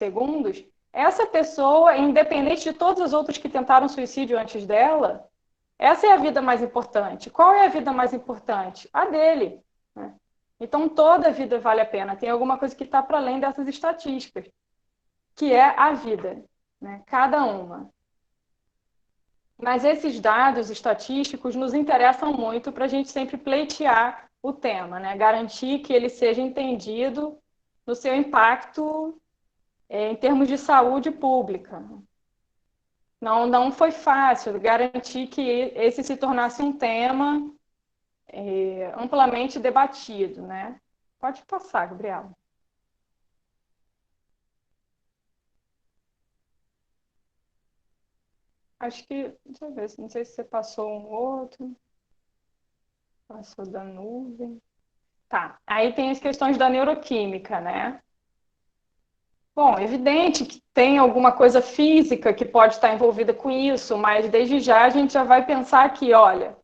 segundos, essa pessoa, independente de todos os outros que tentaram suicídio antes dela, essa é a vida mais importante. Qual é a vida mais importante? A dele, né? Então, toda vida vale a pena. Tem alguma coisa que está para além dessas estatísticas, que é a vida, né? Cada uma. Mas esses dados estatísticos nos interessam muito para a gente sempre pleitear o tema, né? Garantir que ele seja entendido no seu impacto em termos de saúde pública. Não foi fácil garantir que esse se tornasse um tema amplamente debatido, né? Pode passar, Gabriela. Acho que, deixa eu ver, não sei se você passou um outro, passou da nuvem. Tá, aí tem as questões da neuroquímica, né? Bom, é evidente que tem alguma coisa física que pode estar envolvida com isso, mas desde já a gente já vai pensar que, olha,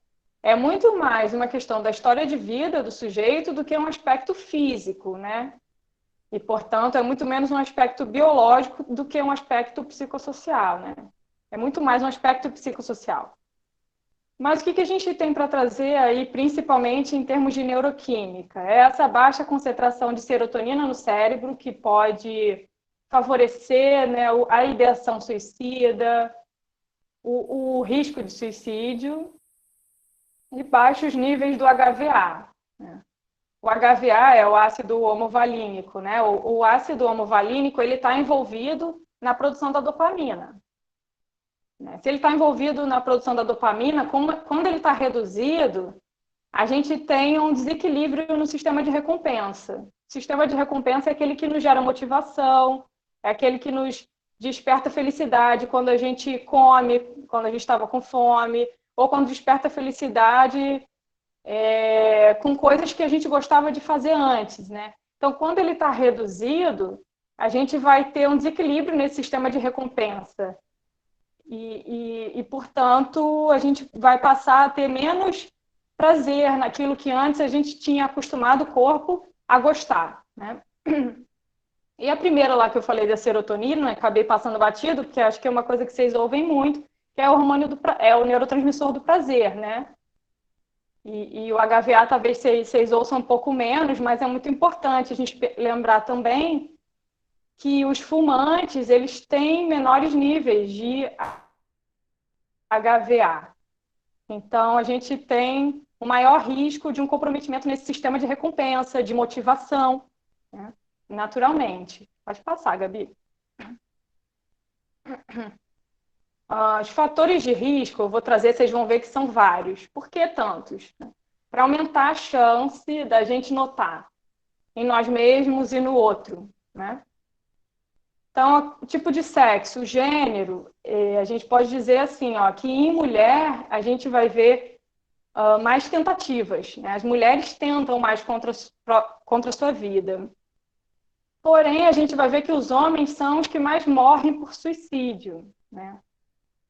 é muito mais uma questão da história de vida do sujeito do que um aspecto físico, né? E, portanto, é muito menos um aspecto biológico do que um aspecto psicossocial, né? É muito mais um aspecto psicossocial. Mas o que a gente tem para trazer aí, principalmente em termos de neuroquímica? É essa baixa concentração de serotonina no cérebro, que pode favorecer, né, a ideação suicida, o risco de suicídio e baixos níveis do HVA, né? O HVA é o ácido homovalínico, né? O ácido homovalínico ele está envolvido na produção da dopamina. Se ele está envolvido na produção da dopamina, quando ele está reduzido, a gente tem um desequilíbrio no sistema de recompensa. O sistema de recompensa é aquele que nos gera motivação, é aquele que nos desperta felicidade quando a gente come, quando a gente estava com fome, ou quando desperta felicidade com coisas que a gente gostava de fazer antes, né? Então, quando ele está reduzido, a gente vai ter um desequilíbrio nesse sistema de recompensa. Portanto, a gente vai passar a ter menos prazer naquilo que antes a gente tinha acostumado o corpo a gostar, né? E a primeira lá que eu falei da serotonina, acabei passando batido, porque acho que é uma coisa que vocês ouvem muito, que é o hormônio é o neurotransmissor do prazer, né? E o HVA talvez vocês ouçam um pouco menos, mas é muito importante a gente lembrar também que os fumantes, eles têm menores níveis de HVA. Então, a gente tem um maior risco de um comprometimento nesse sistema de recompensa, de motivação, né? Naturalmente. Pode passar, Gabi. Os fatores de risco, eu vou trazer, vocês vão ver que são vários. Por que tantos? Para aumentar a chance da gente notar em nós mesmos e no outro, né? Então, tipo de sexo, gênero, a gente pode dizer assim, ó, que em mulher a gente vai ver mais tentativas, né? As mulheres tentam mais contra a sua vida. Porém, a gente vai ver que os homens são os que mais morrem por suicídio, né?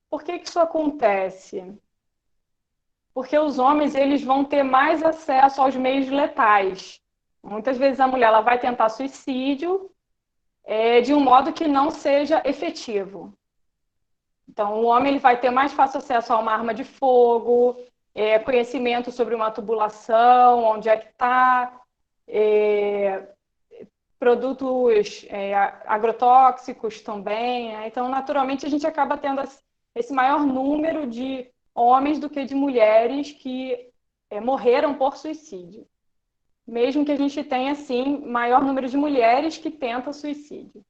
Por que isso acontece? Porque os homens eles vão ter mais acesso aos meios letais. Muitas vezes a mulher ela vai tentar suicídio de um modo que não seja efetivo. Então, o homem ele vai ter mais fácil acesso a uma arma de fogo, conhecimento sobre uma tubulação, onde é que está, produtos agrotóxicos também, né? Então, naturalmente, a gente acaba tendo esse maior número de homens do que de mulheres que morreram por suicídio. Mesmo que a gente tenha, sim, maior número de mulheres que tentam suicídio.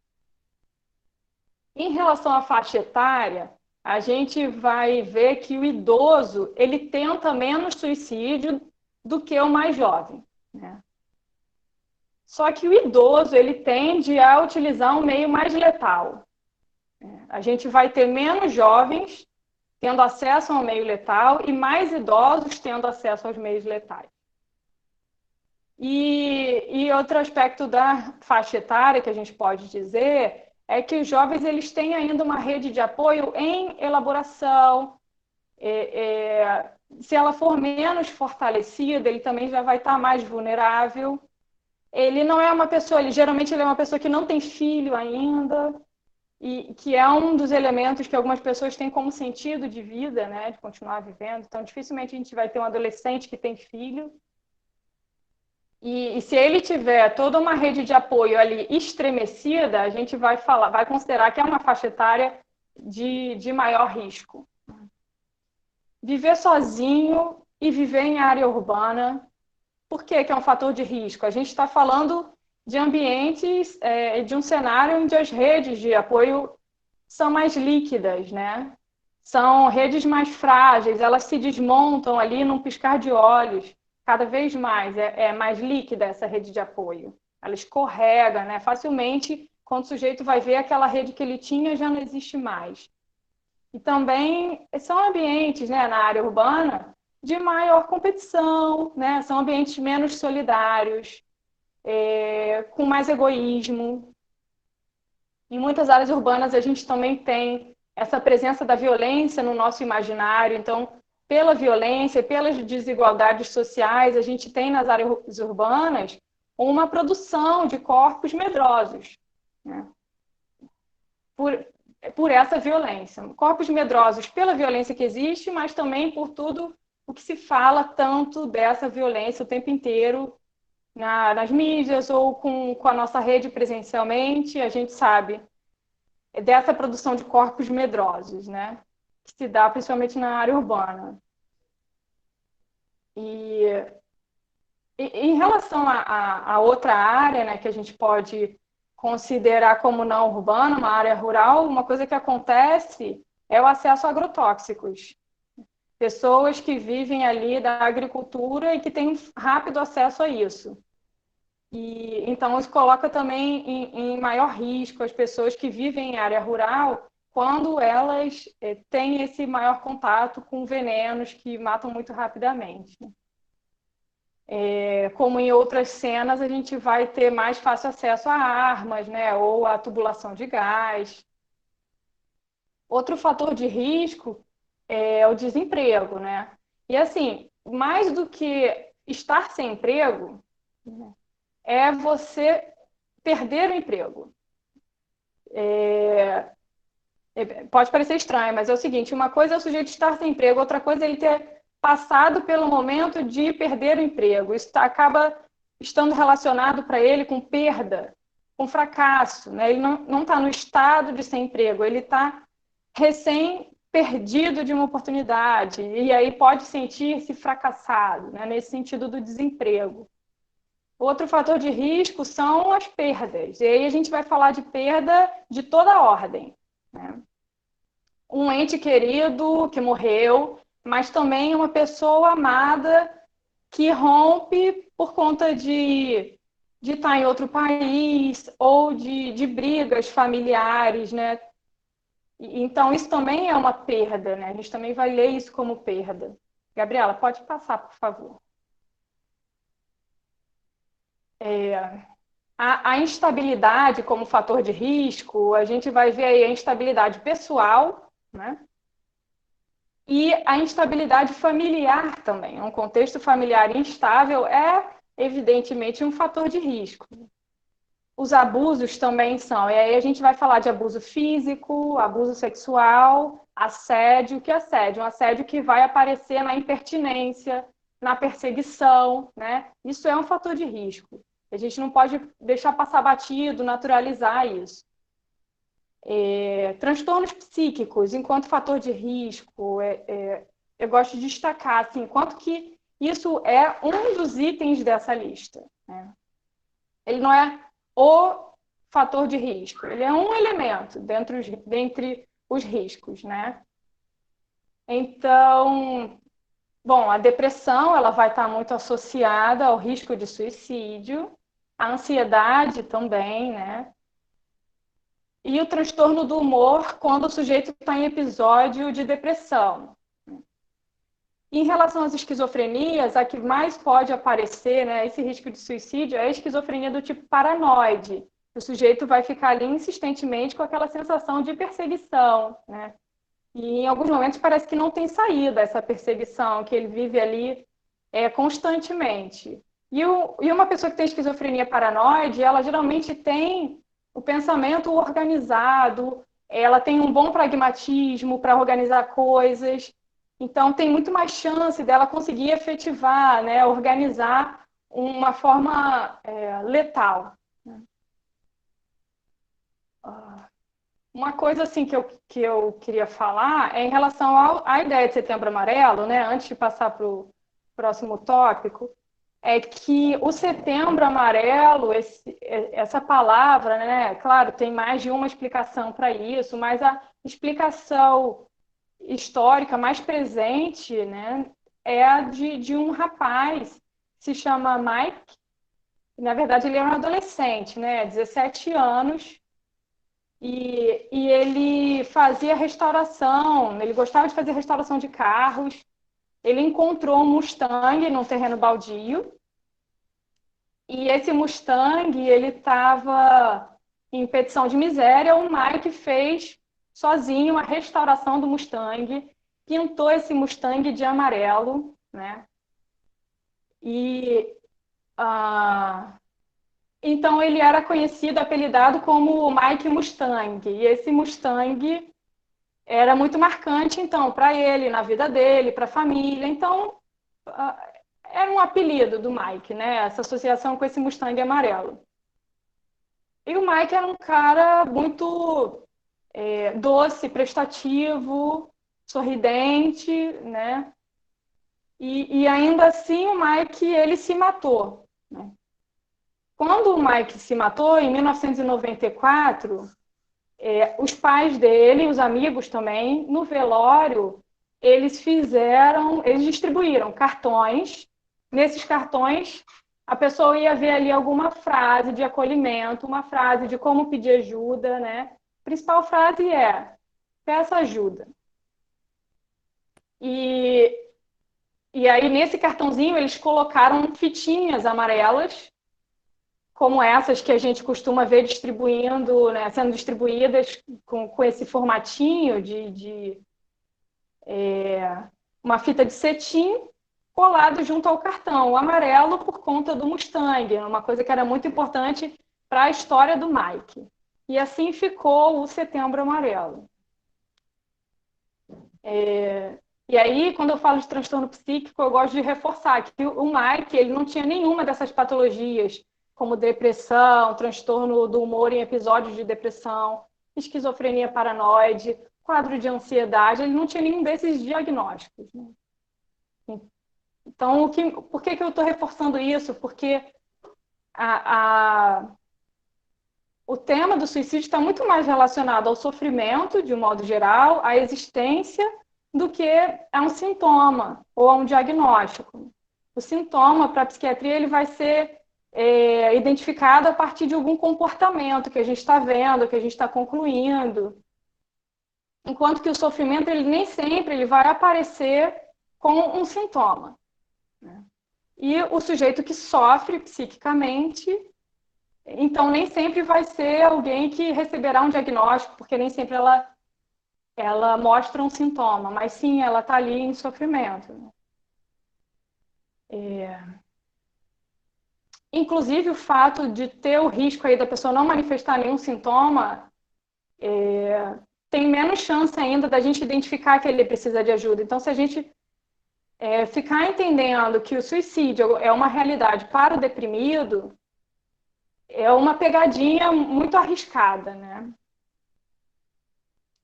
Em relação à faixa etária, a gente vai ver que o idoso ele tenta menos suicídio do que o mais jovem, né? Só que o idoso ele tende a utilizar um meio mais letal. A gente vai ter menos jovens tendo acesso ao meio letal e mais idosos tendo acesso aos meios letais. E outro aspecto da faixa etária que a gente pode dizer é que os jovens eles têm ainda uma rede de apoio em elaboração. Se ela for menos fortalecida, ele também já vai estar mais vulnerável. Ele não é uma pessoa, geralmente ele é uma pessoa que não tem filho ainda, e que é um dos elementos que algumas pessoas têm como sentido de vida, né, de continuar vivendo. Então, dificilmente a gente vai ter um adolescente que tem filho. E se ele tiver toda uma rede de apoio ali estremecida, a gente vai falar, vai considerar que é uma faixa etária de maior risco. Viver sozinho e viver em área urbana, por que é um fator de risco? A gente está falando de ambientes, de um cenário onde as redes de apoio são mais líquidas, né? São redes mais frágeis, elas se desmontam ali num piscar de olhos, cada vez mais, é mais líquida essa rede de apoio. Ela escorrega, né? Facilmente, quando o sujeito vai ver, aquela rede que ele tinha já não existe mais. E também são ambientes, né, na área urbana de maior competição, né? São ambientes menos solidários, com mais egoísmo. Em muitas áreas urbanas a gente também tem essa presença da violência no nosso imaginário. Então, pela violência, pelas desigualdades sociais, a gente tem nas áreas urbanas uma produção de corpos medrosos, né? Por essa violência. Corpos medrosos pela violência que existe, mas também por tudo o que se fala tanto dessa violência o tempo inteiro nas mídias ou com a nossa rede presencialmente. A gente sabe dessa produção de corpos medrosos, né? Que se dá principalmente na área urbana. E em relação a outra área, né, que a gente pode considerar como não urbana, uma área rural, uma coisa que acontece é o acesso a agrotóxicos. Pessoas que vivem ali da agricultura e que têm um rápido acesso a isso. E então isso coloca também em maior risco as pessoas que vivem em área rural quando elas têm esse maior contato com venenos que matam muito rapidamente. Como em outras cenas, a gente vai ter mais fácil acesso a armas, né, ou a tubulação de gás. Outro fator de risco é o desemprego, né? E assim, mais do que estar sem emprego, é você perder o emprego. Pode parecer estranho, mas é o seguinte: uma coisa é o sujeito estar sem emprego, outra coisa é ele ter passado pelo momento de perder o emprego. Isso acaba estando relacionado para ele com perda, com fracasso, né? Ele não está no estado de sem emprego, ele está recém perdido de uma oportunidade, e aí pode sentir-se fracassado, né? Nesse sentido do desemprego. Outro fator de risco são as perdas, e aí a gente vai falar de perda de toda a ordem, né? Um ente querido que morreu, mas também uma pessoa amada que rompe por conta de estar em outro país ou de brigas familiares, né? Então, isso também é uma perda, né? A gente também vai ler isso como perda. Gabriela, pode passar, por favor. A instabilidade como fator de risco, a gente vai ver aí a instabilidade pessoal, né? E a instabilidade familiar também. Um contexto familiar instável é, evidentemente, um fator de risco. Os abusos também são. E aí a gente vai falar de abuso físico, abuso sexual, assédio. Que assédio? Um assédio que vai aparecer na impertinência, na perseguição, né? Isso é um fator de risco. A gente não pode deixar passar batido, naturalizar isso. Transtornos psíquicos, enquanto fator de risco, eu gosto de destacar, assim, quanto que isso é um dos itens dessa lista, né? Ele não é o fator de risco, ele é um elemento dentre os riscos, né? Então, bom, a depressão ela vai estar muito associada ao risco de suicídio, a ansiedade também, né? E o transtorno do humor quando o sujeito está em episódio de depressão. Em relação às esquizofrenias, a que mais pode aparecer, né, esse risco de suicídio, é a esquizofrenia do tipo paranoide. O sujeito vai ficar ali insistentemente com aquela sensação de perseguição, né? E em alguns momentos parece que não tem saída essa perseguição, que ele vive ali constantemente. E uma pessoa que tem esquizofrenia paranoide, ela geralmente tem o pensamento organizado, ela tem um bom pragmatismo para organizar coisas, então tem muito mais chance dela conseguir efetivar, né, organizar uma forma letal. Uma coisa assim que eu queria falar é em relação à ideia de Setembro Amarelo, né, antes de passar para o próximo tópico, é que o Setembro Amarelo, essa palavra, né, claro, tem mais de uma explicação para isso, mas a explicação histórica mais presente, né, é a de um rapaz que se chama Mike. Na verdade, ele era um adolescente, né, 17 anos, e ele fazia restauração, ele gostava de fazer restauração de carros. Ele encontrou um Mustang num terreno baldio, e esse Mustang, ele estava em petição de miséria. O Mike fez sozinho a restauração do Mustang, pintou esse Mustang de amarelo, né? E então ele era conhecido, apelidado como o Mike Mustang. E esse Mustang era muito marcante, então, para ele, na vida dele, para a família. Então, era um apelido do Mike, né? Essa associação com esse Mustang amarelo. E o Mike era um cara muito doce, prestativo, sorridente, né? E ainda assim o Mike, ele se matou, né? Quando o Mike se matou, em 1994, os pais dele, os amigos também, no velório, eles distribuíram cartões. Nesses cartões, a pessoa ia ver ali alguma frase de acolhimento, uma frase de como pedir ajuda, né? A principal frase é: peça ajuda. E, e aí, nesse cartãozinho, eles colocaram fitinhas amarelas, como essas que a gente costuma ver distribuindo, né, sendo distribuídas com esse formatinho de uma fita de cetim colado junto ao cartão, o amarelo por conta do Mustang, uma coisa que era muito importante para a história do Mike. E assim ficou o Setembro Amarelo. E aí, quando eu falo de transtorno psíquico, eu gosto de reforçar que o Mike, ele não tinha nenhuma dessas patologias, como depressão, transtorno do humor em episódios de depressão, esquizofrenia paranoide, quadro de ansiedade, ele não tinha nenhum desses diagnósticos, né? Então, por que eu estou reforçando isso? Porque a, a, o tema do suicídio está muito mais relacionado ao sofrimento, de um modo geral, à existência, do que a um sintoma ou a um diagnóstico. O sintoma, para a psiquiatria, ele vai ser identificado a partir de algum comportamento que a gente está vendo, que a gente está concluindo. Enquanto que o sofrimento, ele nem sempre ele vai aparecer com um sintoma, né? E o sujeito que sofre psiquicamente, então nem sempre vai ser alguém que receberá um diagnóstico, porque nem sempre ela mostra um sintoma, mas sim, ela está ali em sofrimento, né? Inclusive, o fato de ter o risco aí da pessoa não manifestar nenhum sintoma, tem menos chance ainda da gente identificar que ele precisa de ajuda. Então, se a gente ficar entendendo que o suicídio é uma realidade para o deprimido, é uma pegadinha muito arriscada, né?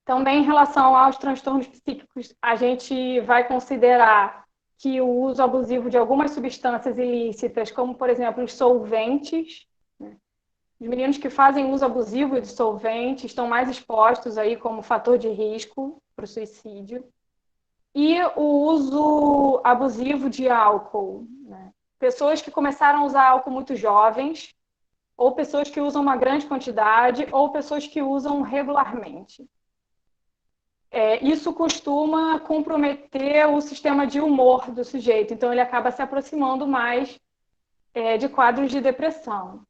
Também em relação aos transtornos psíquicos, a gente vai considerar que o uso abusivo de algumas substâncias ilícitas, como, por exemplo, os solventes, né? Os meninos que fazem uso abusivo de solventes estão mais expostos aí como fator de risco para o suicídio. E o uso abusivo de álcool, né? Pessoas que começaram a usar álcool muito jovens, ou pessoas que usam uma grande quantidade, ou pessoas que usam regularmente. Isso costuma comprometer o sistema de humor do sujeito, então ele acaba se aproximando mais de quadros de depressão.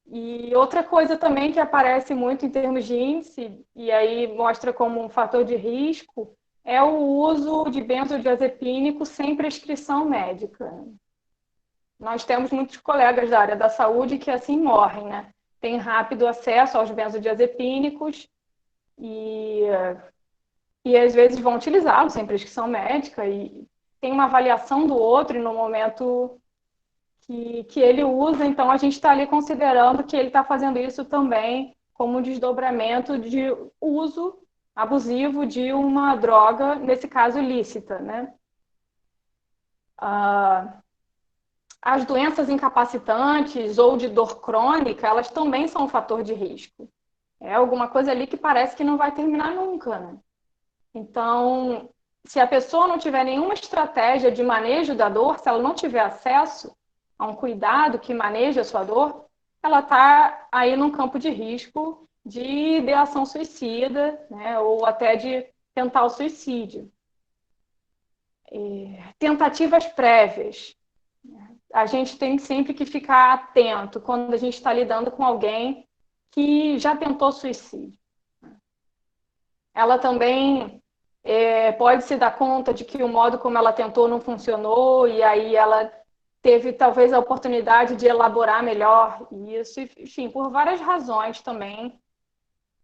E outra coisa também que aparece muito em termos de índice, e aí mostra como um fator de risco, é o uso de benzodiazepínico sem prescrição médica. Nós temos muitos colegas da área da saúde que assim morrem, né? Tem rápido acesso aos benzodiazepínicos e, e às vezes vão utilizá-los sem prescrição médica e tem uma avaliação do outro e no momento que ele usa, então a gente está ali considerando que ele está fazendo isso também como um desdobramento de uso abusivo de uma droga, nesse caso ilícita, né? As doenças incapacitantes ou de dor crônica, elas também são um fator de risco. É alguma coisa ali que parece que não vai terminar nunca, né? Então, se a pessoa não tiver nenhuma estratégia de manejo da dor, se ela não tiver acesso a um cuidado que maneje a sua dor, ela está aí num campo de risco de ideação suicida, né? Ou até de tentar o suicídio. Tentativas prévias. A gente tem sempre que ficar atento quando a gente está lidando com alguém que já tentou suicídio. Ela também pode se dar conta de que o modo como ela tentou não funcionou e aí ela teve talvez a oportunidade de elaborar melhor isso, enfim, por várias razões também.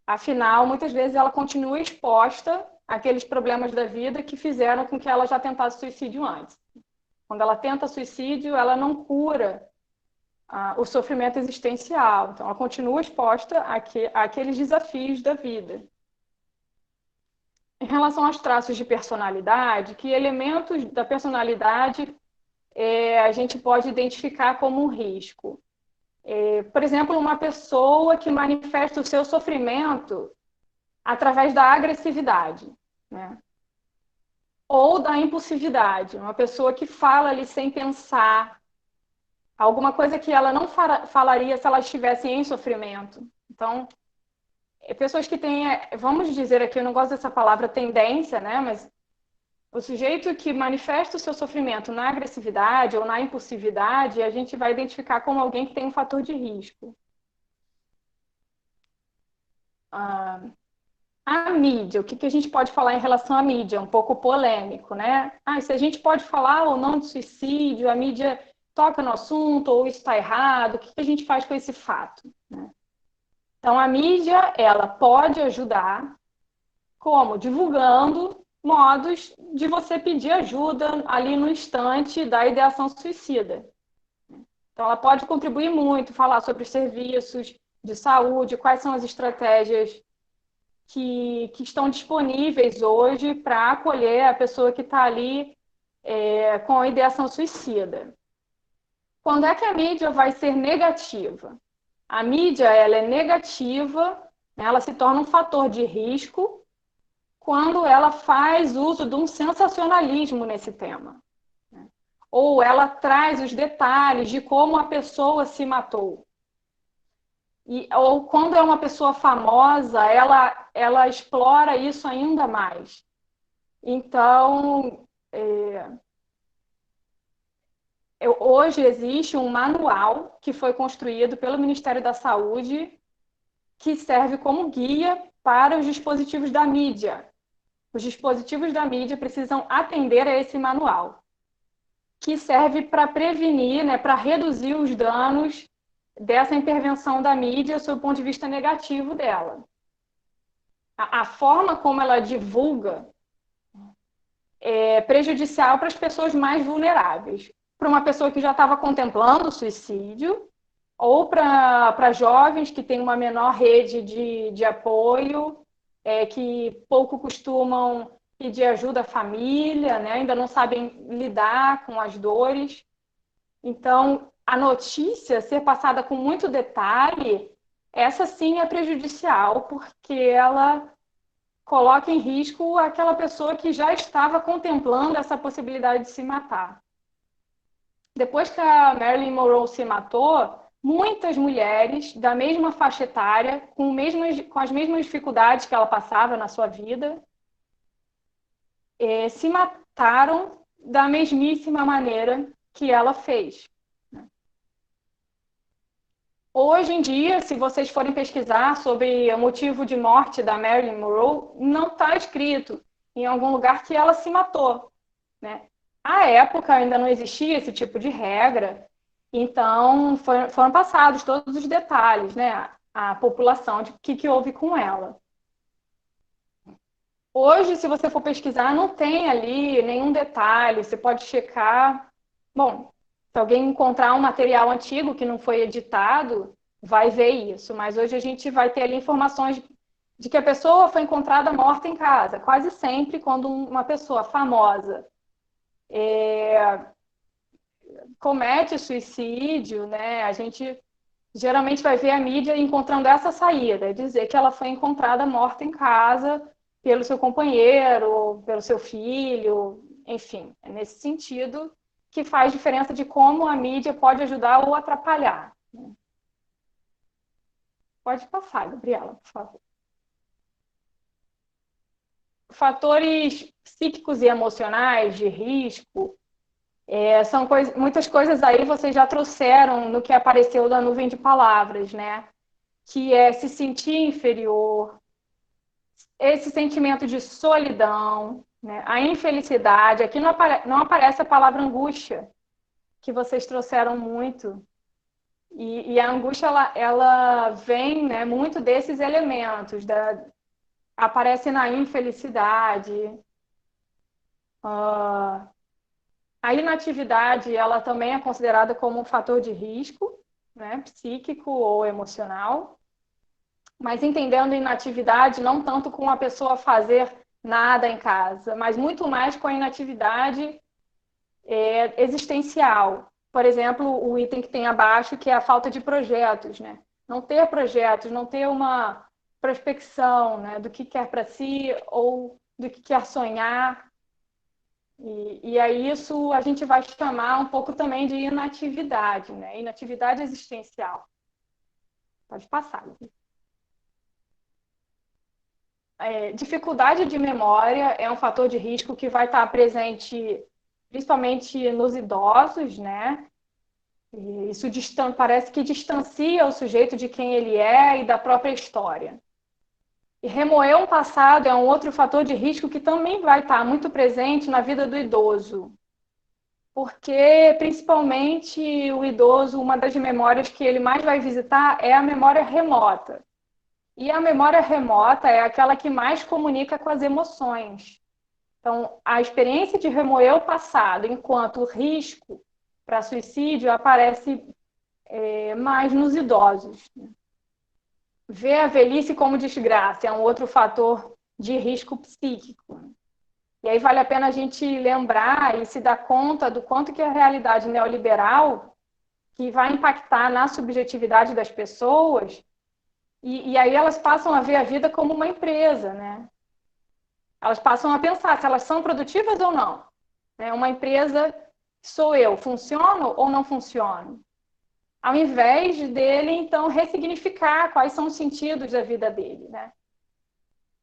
Afinal, muitas vezes ela continua exposta àqueles problemas da vida que fizeram com que ela já tentasse suicídio antes. Quando ela tenta suicídio, ela não cura o sofrimento existencial. Então, ela continua exposta àqueles desafios da vida. Em relação aos traços de personalidade, que elementos da personalidade a gente pode identificar como um risco? Por exemplo, uma pessoa que manifesta o seu sofrimento através da agressividade, né? Ou da impulsividade, uma pessoa que fala ali sem pensar, alguma coisa que ela não falaria se ela estivesse em sofrimento. Então, pessoas que têm, vamos dizer aqui, eu não gosto dessa palavra tendência, né? Mas o sujeito que manifesta o seu sofrimento na agressividade ou na impulsividade, a gente vai identificar como alguém que tem um fator de risco. A mídia, o que a gente pode falar em relação à mídia? É um pouco polêmico, né? Se a gente pode falar ou não de suicídio, a mídia toca no assunto, ou isso está errado, o que a gente faz com esse fato, né? Então, a mídia, ela pode ajudar, como? Divulgando modos de você pedir ajuda ali no instante da ideação suicida. Então, ela pode contribuir muito, falar sobre os serviços de saúde, quais são as estratégias que estão disponíveis hoje para acolher a pessoa que está ali com a ideação suicida. Quando é que a mídia vai ser negativa? A mídia ela é negativa, né? Ela se torna um fator de risco quando ela faz uso de um sensacionalismo nesse tema, né? Ou ela traz os detalhes de como a pessoa se matou. Ou quando é uma pessoa famosa, ela explora isso ainda mais. Então, hoje existe um manual que foi construído pelo Ministério da Saúde que serve como guia para os dispositivos da mídia. Os dispositivos da mídia precisam atender a esse manual, que serve para prevenir, né, para reduzir os danos dessa intervenção da mídia sob o ponto de vista negativo dela. A forma como ela divulga é prejudicial para as pessoas mais vulneráveis. Para uma pessoa que já estava contemplando o suicídio, ou para jovens que têm uma menor rede de apoio, que pouco costumam pedir ajuda à família, né? Ainda não sabem lidar com as dores. Então, a notícia ser passada com muito detalhe, essa sim é prejudicial, porque ela coloca em risco aquela pessoa que já estava contemplando essa possibilidade de se matar. Depois que a Marilyn Monroe se matou, muitas mulheres da mesma faixa etária, com as mesmas dificuldades que ela passava na sua vida, se mataram da mesmíssima maneira que ela fez. Hoje em dia, se vocês forem pesquisar sobre o motivo de morte da Marilyn Monroe, não está escrito em algum lugar que ela se matou, né? À época ainda não existia esse tipo de regra Então, foram passados todos os detalhes, né? A população de o que houve com ela. Hoje, se você for pesquisar, não tem ali nenhum detalhe, você pode checar. Bom, se alguém encontrar um material antigo que não foi editado, vai ver isso. Mas hoje a gente vai ter ali informações de que a pessoa foi encontrada morta em casa. Quase sempre, quando uma pessoa famosa comete suicídio, né, a gente geralmente vai ver a mídia encontrando essa saída, dizer que ela foi encontrada morta em casa pelo seu companheiro, pelo seu filho, enfim, é nesse sentido que faz diferença de como a mídia pode ajudar ou atrapalhar. Pode passar, Gabriela, por favor. Fatores psíquicos e emocionais de risco são muitas coisas aí vocês já trouxeram no que apareceu da nuvem de palavras, né? Que é se sentir inferior, esse sentimento de solidão, né? A infelicidade. Aqui não aparece a palavra angústia, que vocês trouxeram muito. E a angústia, ela vem, né, muito desses elementos. Aparece na infelicidade. A inatividade, ela também é considerada como um fator de risco, né, psíquico ou emocional. Mas entendendo inatividade não tanto com a pessoa fazer nada em casa, mas muito mais com a inatividade existencial. Por exemplo, o item que tem abaixo, que é a falta de projetos, né? Não ter projetos, não ter uma prospecção, né, do que quer para si ou do que quer sonhar. E aí isso a gente vai chamar um pouco também de inatividade, né? Inatividade existencial. Pode passar. Dificuldade de memória é um fator de risco que vai estar presente principalmente nos idosos, né? E isso parece que distancia o sujeito de quem ele é e da própria história. E remoer um passado é um outro fator de risco que também vai estar muito presente na vida do idoso. Porque, principalmente, o idoso, uma das memórias que ele mais vai visitar é a memória remota. E a memória remota é aquela que mais comunica com as emoções. Então, a experiência de remoer o passado enquanto risco para suicídio aparece mais nos idosos. Ver a velhice como desgraça é um outro fator de risco psíquico. E aí vale a pena a gente lembrar e se dar conta do quanto que a realidade neoliberal, que vai impactar na subjetividade das pessoas, e aí elas passam a ver a vida como uma empresa, né? Elas passam a pensar se elas são produtivas ou não. Uma empresa sou eu, funciono ou não funciono? Ao invés dele, então, ressignificar quais são os sentidos da vida dele, né?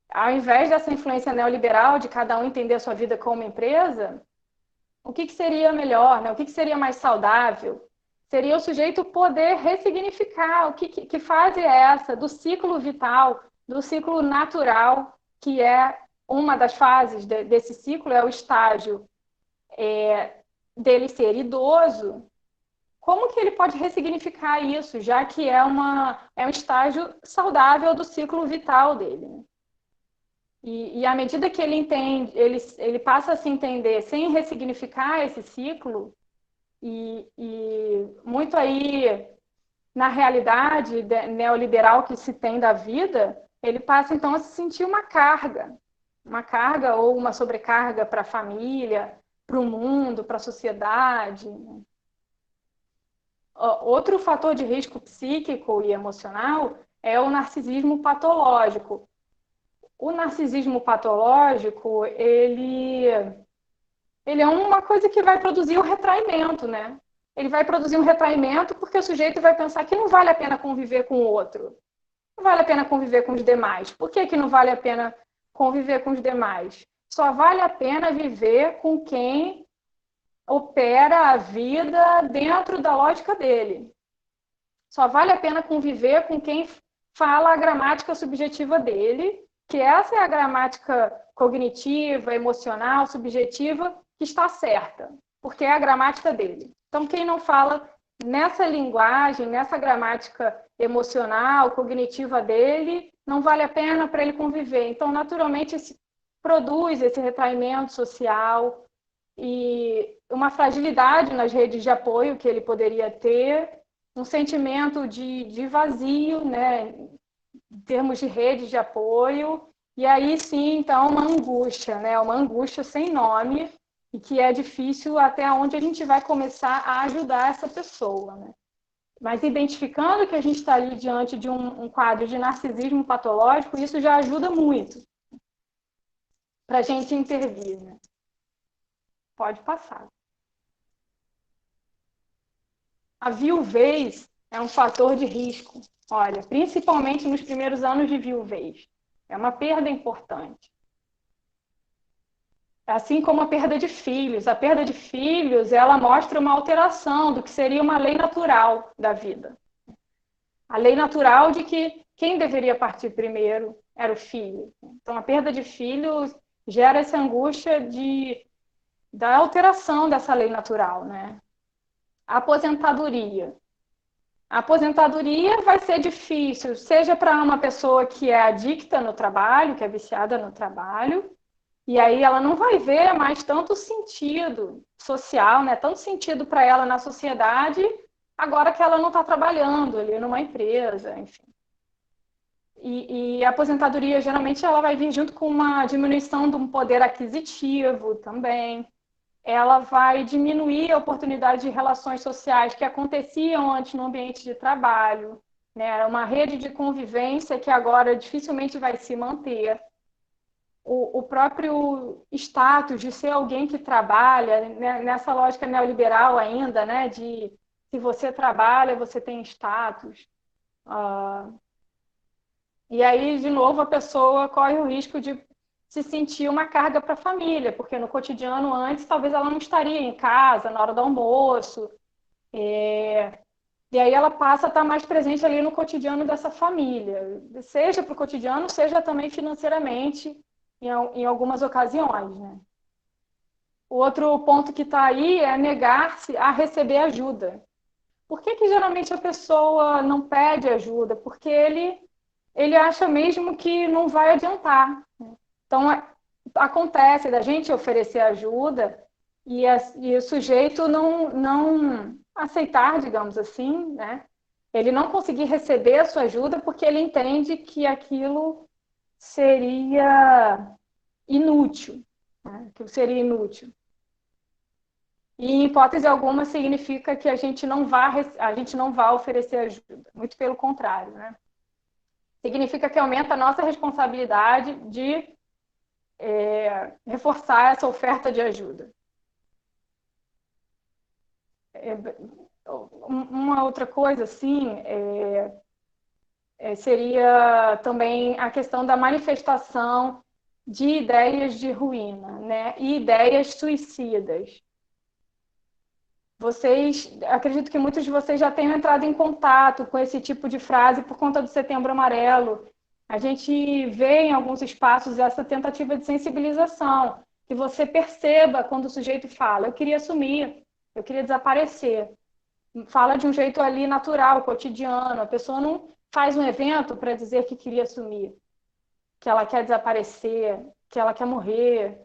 Ao invés dessa influência neoliberal de cada um entender a sua vida como empresa, o que seria melhor, né? O que seria mais saudável? Seria o sujeito poder ressignificar que fase é essa do ciclo vital, do ciclo natural, que é uma das fases desse ciclo, é o estágio dele ser idoso. Como que ele pode ressignificar isso, já que é um estágio saudável do ciclo vital dele? E à medida que ele entende, ele passa a se entender sem ressignificar esse ciclo, e muito aí na realidade neoliberal que se tem da vida, ele passa então a se sentir uma carga ou uma sobrecarga para a família, para o mundo, para a sociedade. Outro fator de risco psíquico e emocional é o narcisismo patológico. O narcisismo patológico, ele é uma coisa que vai produzir o retraimento, né? Ele vai produzir um retraimento porque o sujeito vai pensar que não vale a pena conviver com o outro. Não vale a pena conviver com os demais. Por que não vale a pena conviver com os demais? Só vale a pena viver com quem opera a vida dentro da lógica dele. Só vale a pena conviver com quem fala a gramática subjetiva dele, que essa é a gramática cognitiva, emocional, subjetiva, que está certa, porque é a gramática dele. Então, quem não fala nessa linguagem, nessa gramática emocional, cognitiva dele, não vale a pena para ele conviver. Então, naturalmente, produz esse retraimento social e uma fragilidade nas redes de apoio que ele poderia ter, um sentimento de vazio, né, em termos de redes de apoio, e aí sim, então, uma angústia, né, uma angústia sem nome, e que é difícil até onde a gente vai começar a ajudar essa pessoa, né? Mas identificando que a gente está ali diante de um quadro de narcisismo patológico, isso já ajuda muito para a gente intervir, né? Pode passar. A viuvez é um fator de risco, olha, principalmente nos primeiros anos de viuvez. É uma perda importante. Assim como a perda de filhos. A perda de filhos, ela mostra uma alteração do que seria uma lei natural da vida. A lei natural de que quem deveria partir primeiro era o filho. Então, a perda de filhos gera essa angústia da alteração dessa lei natural, né? A aposentadoria. A aposentadoria vai ser difícil, seja para uma pessoa que é adicta no trabalho, que é viciada no trabalho, e aí ela não vai ver mais tanto sentido social, né? Tanto sentido para ela na sociedade, agora que ela não está trabalhando ali numa empresa, enfim. E a aposentadoria, geralmente, ela vai vir junto com uma diminuição do poder aquisitivo também. Ela vai diminuir a oportunidade de relações sociais que aconteciam antes no ambiente de trabalho, né? Uma rede de convivência que agora dificilmente vai se manter. O próprio status de ser alguém que trabalha, né? Nessa lógica neoliberal ainda, né? De se você trabalha, você tem status. E aí, de novo, a pessoa corre o risco de se sentir uma carga para a família, porque no cotidiano antes talvez ela não estaria em casa na hora do almoço, e aí ela passa a estar mais presente ali no cotidiano dessa família, seja para o cotidiano, seja também financeiramente, em algumas ocasiões, né? O outro ponto que está aí é negar-se a receber ajuda. Por que geralmente a pessoa não pede ajuda? Porque ele acha mesmo que não vai adiantar. Então, acontece da gente oferecer ajuda e o sujeito não aceitar, digamos assim, né? Ele não conseguir receber a sua ajuda porque ele entende que aquilo seria inútil, né? Que seria inútil. E, em hipótese alguma, significa que a gente não vai oferecer ajuda. Muito pelo contrário, né? Significa que aumenta a nossa responsabilidade de reforçar essa oferta de ajuda. Uma outra coisa, assim, seria também a questão da manifestação de ideias de ruína, né? E ideias suicidas. Acredito que muitos de vocês já tenham entrado em contato com esse tipo de frase por conta do Setembro Amarelo. A gente vê em alguns espaços essa tentativa de sensibilização, que você perceba quando o sujeito fala, eu queria sumir, eu queria desaparecer. Fala de um jeito ali natural, cotidiano. A pessoa não faz um evento para dizer que queria sumir, que ela quer desaparecer, que ela quer morrer,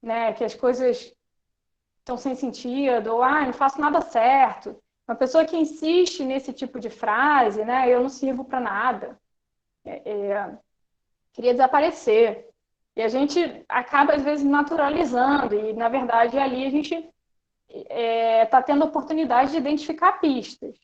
né? Que as coisas estão sem sentido, ou não faço nada certo. Uma pessoa que insiste nesse tipo de frase, né? Eu não sirvo para nada. Queria desaparecer. E a gente acaba, às vezes, naturalizando, e, na verdade, ali a gente está tendo a oportunidade de identificar pistas.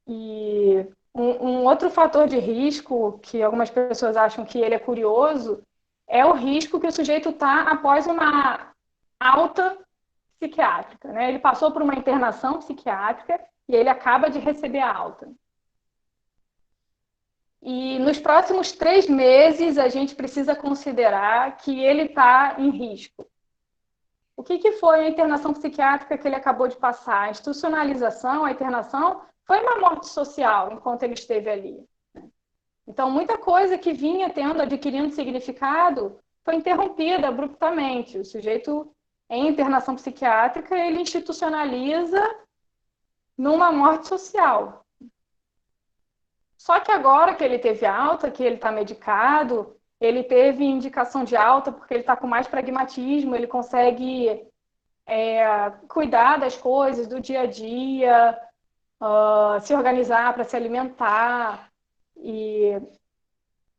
E um outro fator de risco, que algumas pessoas acham que ele é curioso, é o risco que o sujeito está após uma alta psiquiátrica, né? Ele passou por uma internação psiquiátrica e ele acaba de receber a alta. E nos próximos 3 meses, a gente precisa considerar que ele está em risco. O que foi a internação psiquiátrica que ele acabou de passar? A institucionalização, a internação, foi uma morte social enquanto ele esteve ali. Então, muita coisa que vinha adquirindo significado, foi interrompida abruptamente. O sujeito em internação psiquiátrica, ele institucionaliza numa morte social. Só que agora que ele teve alta, que ele está medicado, ele teve indicação de alta porque ele está com mais pragmatismo, ele consegue cuidar das coisas do dia a dia, se organizar para se alimentar e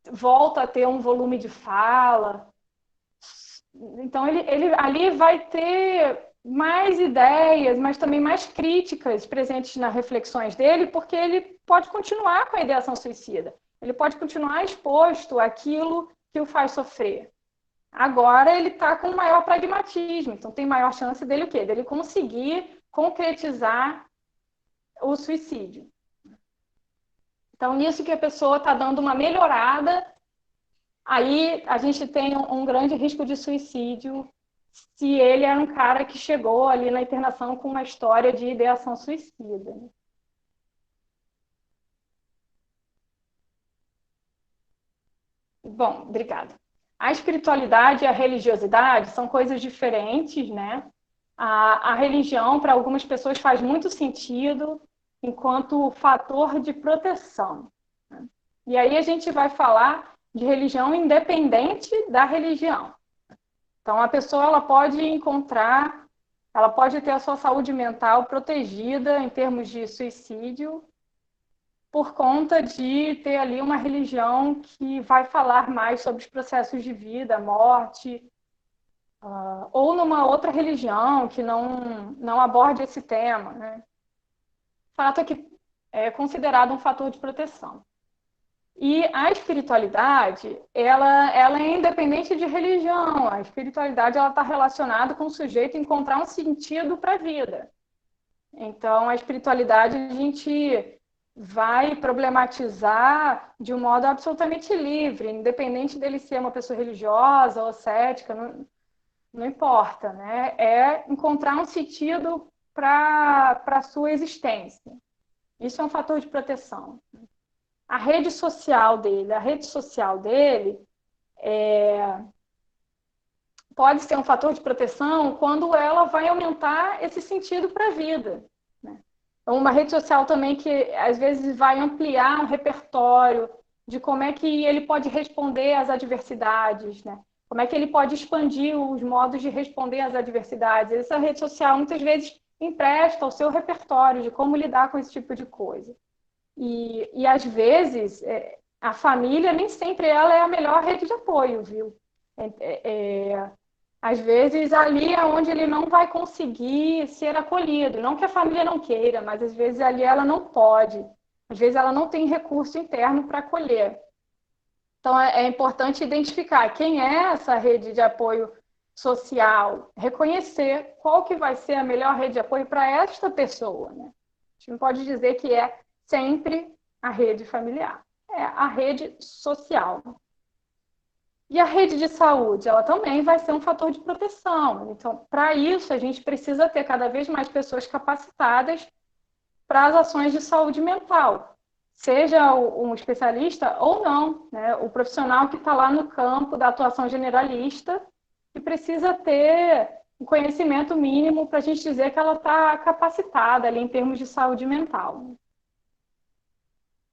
volta a ter um volume de fala. Então, ele ali vai ter mais ideias, mas também mais críticas presentes nas reflexões dele, porque ele pode continuar com a ideação suicida. Ele pode continuar exposto àquilo que o faz sofrer. Agora ele está com maior pragmatismo, então tem maior chance dele o quê? Dele conseguir concretizar o suicídio. Então, nisso que a pessoa está dando uma melhorada, aí a gente tem um grande risco de suicídio se ele era um cara que chegou ali na internação com uma história de ideação suicida. Bom, obrigada. A espiritualidade e a religiosidade são coisas diferentes, né? A religião, para algumas pessoas, faz muito sentido enquanto fator de proteção, né? E aí a gente vai falar de religião independente da religião. Então, a pessoa ela pode encontrar, ela pode ter a sua saúde mental protegida em termos de suicídio por conta de ter ali uma religião que vai falar mais sobre os processos de vida, morte, ou numa outra religião que não aborde esse tema, né? O fato é que é considerado um fator de proteção. E a espiritualidade, ela é independente de religião. A espiritualidade está relacionada com o sujeito encontrar um sentido para a vida. Então, a espiritualidade a gente vai problematizar de um modo absolutamente livre, independente dele ser uma pessoa religiosa ou cética, não importa, né? É encontrar um sentido para a sua existência. Isso é um fator de proteção. A rede social dele pode ser um fator de proteção quando ela vai aumentar esse sentido para a vida, né? Uma rede social também que às vezes vai ampliar um repertório de como é que ele pode responder às adversidades, né? Como é que ele pode expandir os modos de responder às adversidades. Essa rede social muitas vezes empresta o seu repertório de como lidar com esse tipo de coisa. E às vezes, a família nem sempre ela é a melhor rede de apoio, viu? Às vezes, ali é onde ele não vai conseguir ser acolhido. Não que a família não queira, mas às vezes ali ela não pode. Às vezes ela não tem recurso interno para acolher. Então, é importante identificar quem é essa rede de apoio social, reconhecer qual que vai ser a melhor rede de apoio para esta pessoa, né? A gente não pode dizer que é sempre a rede familiar, é a rede social. E a rede de saúde, ela também vai ser um fator de proteção. Então, para isso, a gente precisa ter cada vez mais pessoas capacitadas para as ações de saúde mental, seja um especialista ou não, né? O profissional que está lá no campo da atuação generalista, que precisa ter um conhecimento mínimo para a gente dizer que ela está capacitada ali em termos de saúde mental.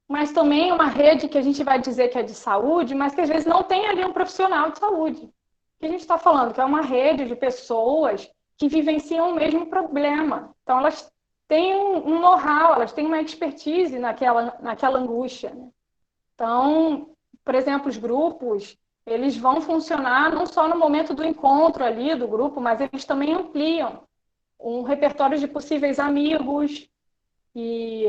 Mas também uma rede que a gente vai dizer que é de saúde, mas que às vezes não tem ali um profissional de saúde. O que a gente está falando? Que é uma rede de pessoas que vivenciam o mesmo problema. Então, elas têm um know-how, elas têm uma expertise naquela angústia, né? Então, por exemplo, os grupos, eles vão funcionar não só no momento do encontro ali do grupo, mas eles também ampliam um repertório de possíveis amigos e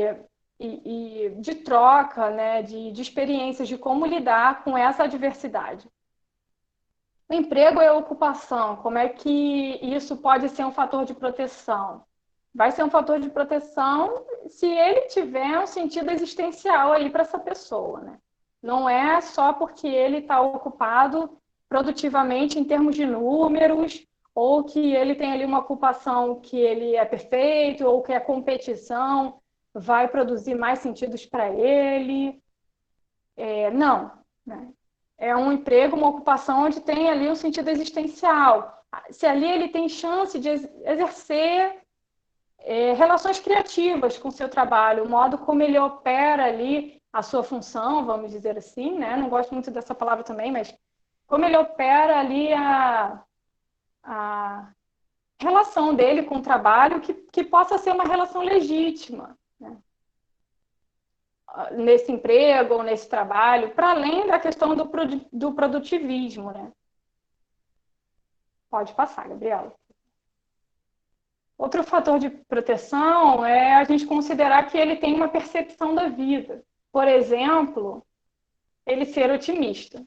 de troca, né, de experiências de como lidar com essa adversidade. O emprego e a ocupação, como é que isso pode ser um fator de proteção? Vai ser um fator de proteção se ele tiver um sentido existencial aí para essa pessoa, né? Não é só porque ele está ocupado produtivamente em termos de números, ou que ele tem ali uma ocupação que ele é perfeito, ou que a competição vai produzir mais sentidos para ele. Não, né? É um emprego, uma ocupação onde tem ali um sentido existencial. se ali ele tem chance de exercer relações criativas com o seu trabalho, o modo como ele opera ali a sua função, vamos dizer assim, né? Não gosto muito dessa palavra também, mas como ele opera ali a relação dele com o trabalho, que possa ser uma relação legítima, né? Nesse emprego ou nesse trabalho, para além da questão do produtivismo, né? Pode passar, Gabriela. Outro fator de proteção é a gente considerar que ele tem uma percepção da vida. Por exemplo, ele ser otimista.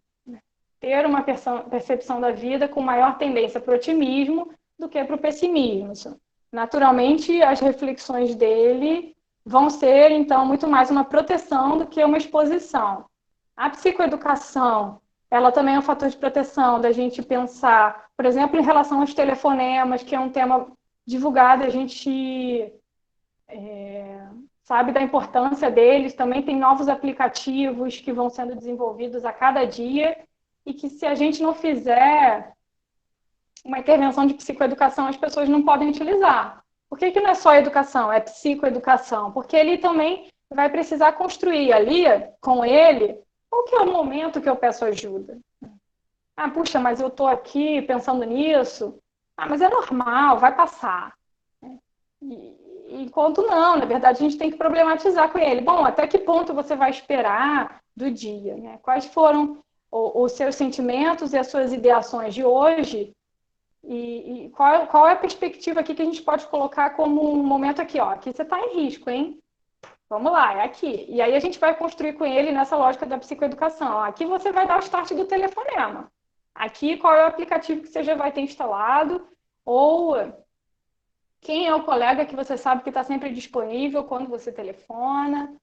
Ter uma percepção da vida com maior tendência para o otimismo do que para o pessimismo. Naturalmente, as reflexões dele vão ser, então, muito mais uma proteção do que uma exposição. A psicoeducação, ela também é um fator de proteção da gente pensar, por exemplo, em relação aos telefonemas, que é um tema divulgado, a gente sabe da importância deles, também tem novos aplicativos que vão sendo desenvolvidos a cada dia, e que se a gente não fizer uma intervenção de psicoeducação, as pessoas não podem utilizar. Por que não é só educação, é psicoeducação? Porque ele também vai precisar construir ali, com ele, qual que é o momento que eu peço ajuda? Ah, puxa, mas eu estou aqui pensando nisso. Ah, mas é normal, vai passar. Enquanto não, na verdade, a gente tem que problematizar com ele. Bom, até que ponto você vai esperar do dia? Né? Quais foram os seus sentimentos e as suas ideações de hoje? E qual é a perspectiva aqui que a gente pode colocar como um momento aqui? Ó, aqui você está em risco, hein? Vamos lá, é aqui. E aí a gente vai construir com ele nessa lógica da psicoeducação. Ó, aqui você vai dar o start do telefonema. Aqui qual é o aplicativo que você já vai ter instalado? Ou quem é o colega que você sabe que está sempre disponível quando você telefona?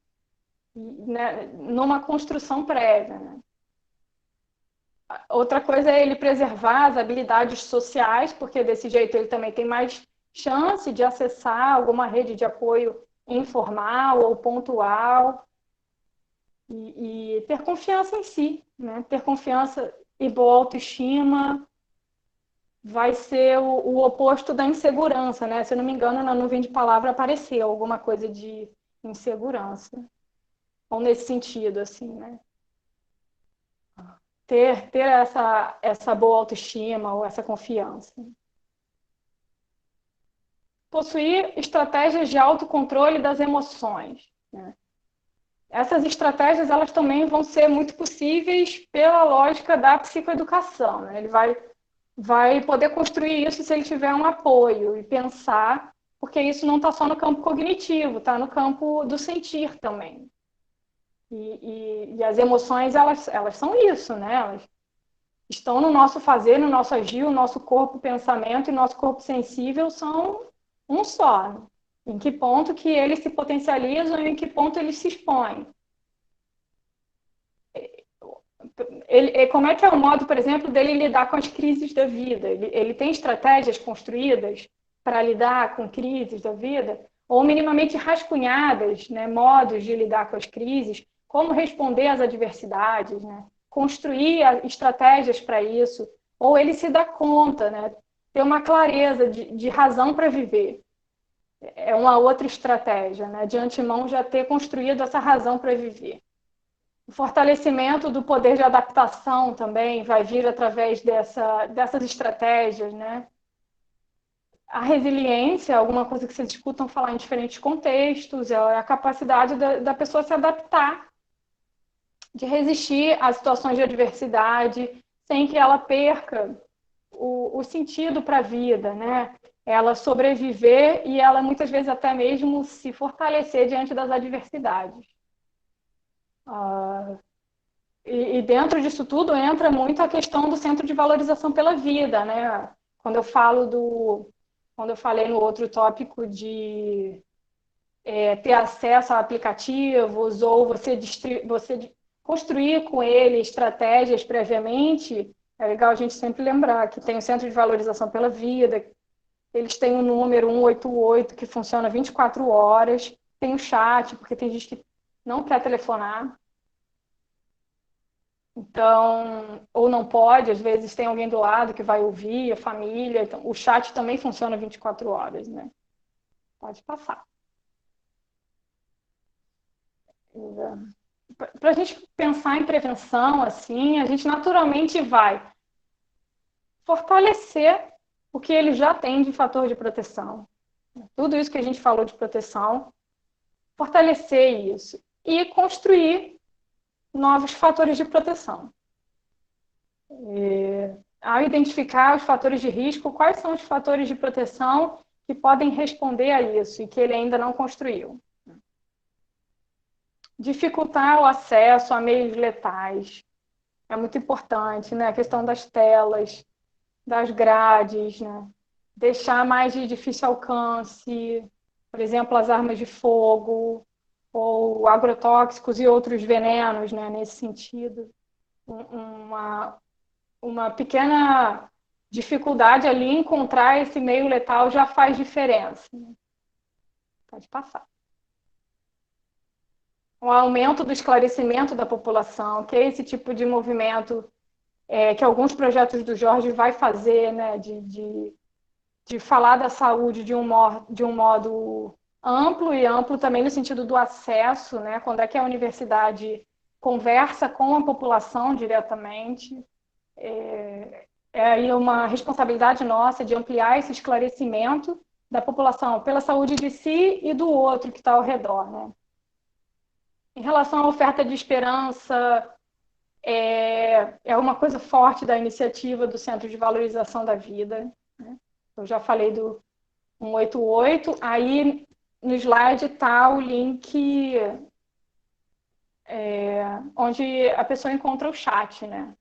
Né? Numa construção prévia, né? Outra coisa é ele preservar as habilidades sociais, porque desse jeito ele também tem mais chance de acessar alguma rede de apoio informal ou pontual e ter confiança em si, né? Ter confiança e boa autoestima vai ser o oposto da insegurança, né? Se eu não me engano, na nuvem de palavra apareceu alguma coisa de insegurança, ou nesse sentido, assim, né? Ter essa boa autoestima ou essa confiança. Possuir estratégias de autocontrole das emoções, né? Essas estratégias elas também vão ser muito possíveis pela lógica da psicoeducação, né? Ele vai poder construir isso se ele tiver um apoio e pensar, porque isso não está só no campo cognitivo, está no campo do sentir também. E as emoções, elas são isso, né? Elas estão no nosso fazer, no nosso agir, o nosso corpo pensamento e nosso corpo sensível são um só. Né? Em que ponto que eles se potencializam e em que ponto eles se expõem. Como é que é o modo, por exemplo, dele lidar com as crises da vida? Ele tem estratégias construídas para lidar com crises da vida? Ou minimamente rascunhadas, né, modos de lidar com as crises, como responder às adversidades, né? Construir estratégias para isso, ou ele se dá conta, né? Ter uma clareza de razão para viver. É uma outra estratégia, né? De antemão já ter construído essa razão para viver. O fortalecimento do poder de adaptação também vai vir através dessas estratégias, né? A resiliência, alguma coisa que vocês escutam falar em diferentes contextos, é a capacidade da pessoa se adaptar, de resistir a situações de adversidade, sem que ela perca o sentido para a vida, né? Ela sobreviver e ela muitas vezes até mesmo se fortalecer diante das adversidades. E dentro disso tudo entra muito a questão do centro de valorização pela vida, né? Quando eu falei no outro tópico de ter acesso a aplicativos ou você construir com ele estratégias previamente, é legal a gente sempre lembrar que tem o Centro de Valorização pela Vida, eles têm o número 188 que funciona 24 horas, tem o chat, porque tem gente que não quer telefonar. Então, ou não pode, às vezes tem alguém do lado que vai ouvir, a família. Então, o chat também funciona 24 horas, né? Pode passar. Para a gente pensar em prevenção, assim, a gente naturalmente vai fortalecer o que ele já tem de fator de proteção. Tudo isso que a gente falou de proteção, fortalecer isso e construir novos fatores de proteção. Ao identificar os fatores de risco, quais são os fatores de proteção que podem responder a isso e que ele ainda não construiu? Dificultar o acesso a meios letais é muito importante, né? A questão das telas, das grades, né? Deixar mais de difícil alcance, por exemplo, as armas de fogo, ou agrotóxicos e outros venenos, né? Nesse sentido. Uma, uma pequena dificuldade ali em encontrar esse meio letal já faz diferença. Pode passar. O aumento do esclarecimento da população, que é esse tipo de movimento que alguns projetos do Jorge vai fazer, né, de falar da saúde de um modo amplo e amplo também no sentido do acesso, né, quando é que a universidade conversa com a população diretamente. É aí uma responsabilidade nossa de ampliar esse esclarecimento da população pela saúde de si e do outro que está ao redor, né? Em relação à oferta de esperança, é uma coisa forte da iniciativa do Centro de Valorização da Vida, né? Eu já falei do 188, aí no slide está o link onde a pessoa encontra o chat, né?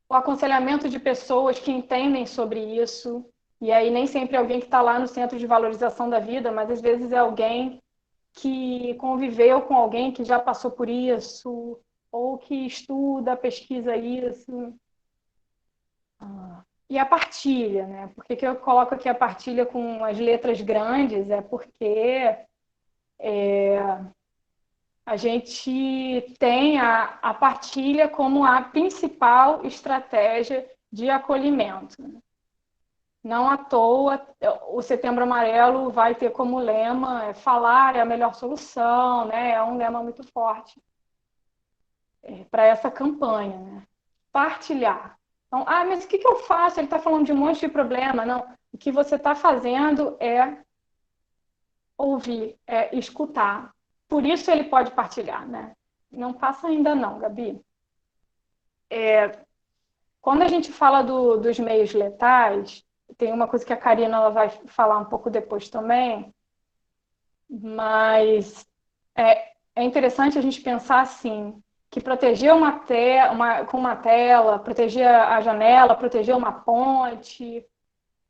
O aconselhamento de pessoas que entendem sobre isso, e aí nem sempre é alguém que está lá no Centro de Valorização da Vida, mas às vezes é alguém que conviveu com alguém que já passou por isso, ou que estuda, pesquisa isso. E a partilha, né? Por que eu coloco aqui a partilha com as letras grandes? É porque a gente tem a partilha como a principal estratégia de acolhimento. Não à toa, o Setembro Amarelo vai ter como lema falar é a melhor solução, né? É um lema muito forte para essa campanha, né? Partilhar. Então, mas o que eu faço? Ele está falando de um monte de problema. Não, o que você está fazendo é ouvir, é escutar. Por isso ele pode partilhar, né? Não passa ainda não, Gabi. Quando a gente fala dos meios letais, tem uma coisa que a Karina ela vai falar um pouco depois também, mas é interessante a gente pensar assim, que proteger com uma tela, proteger a janela, proteger uma ponte,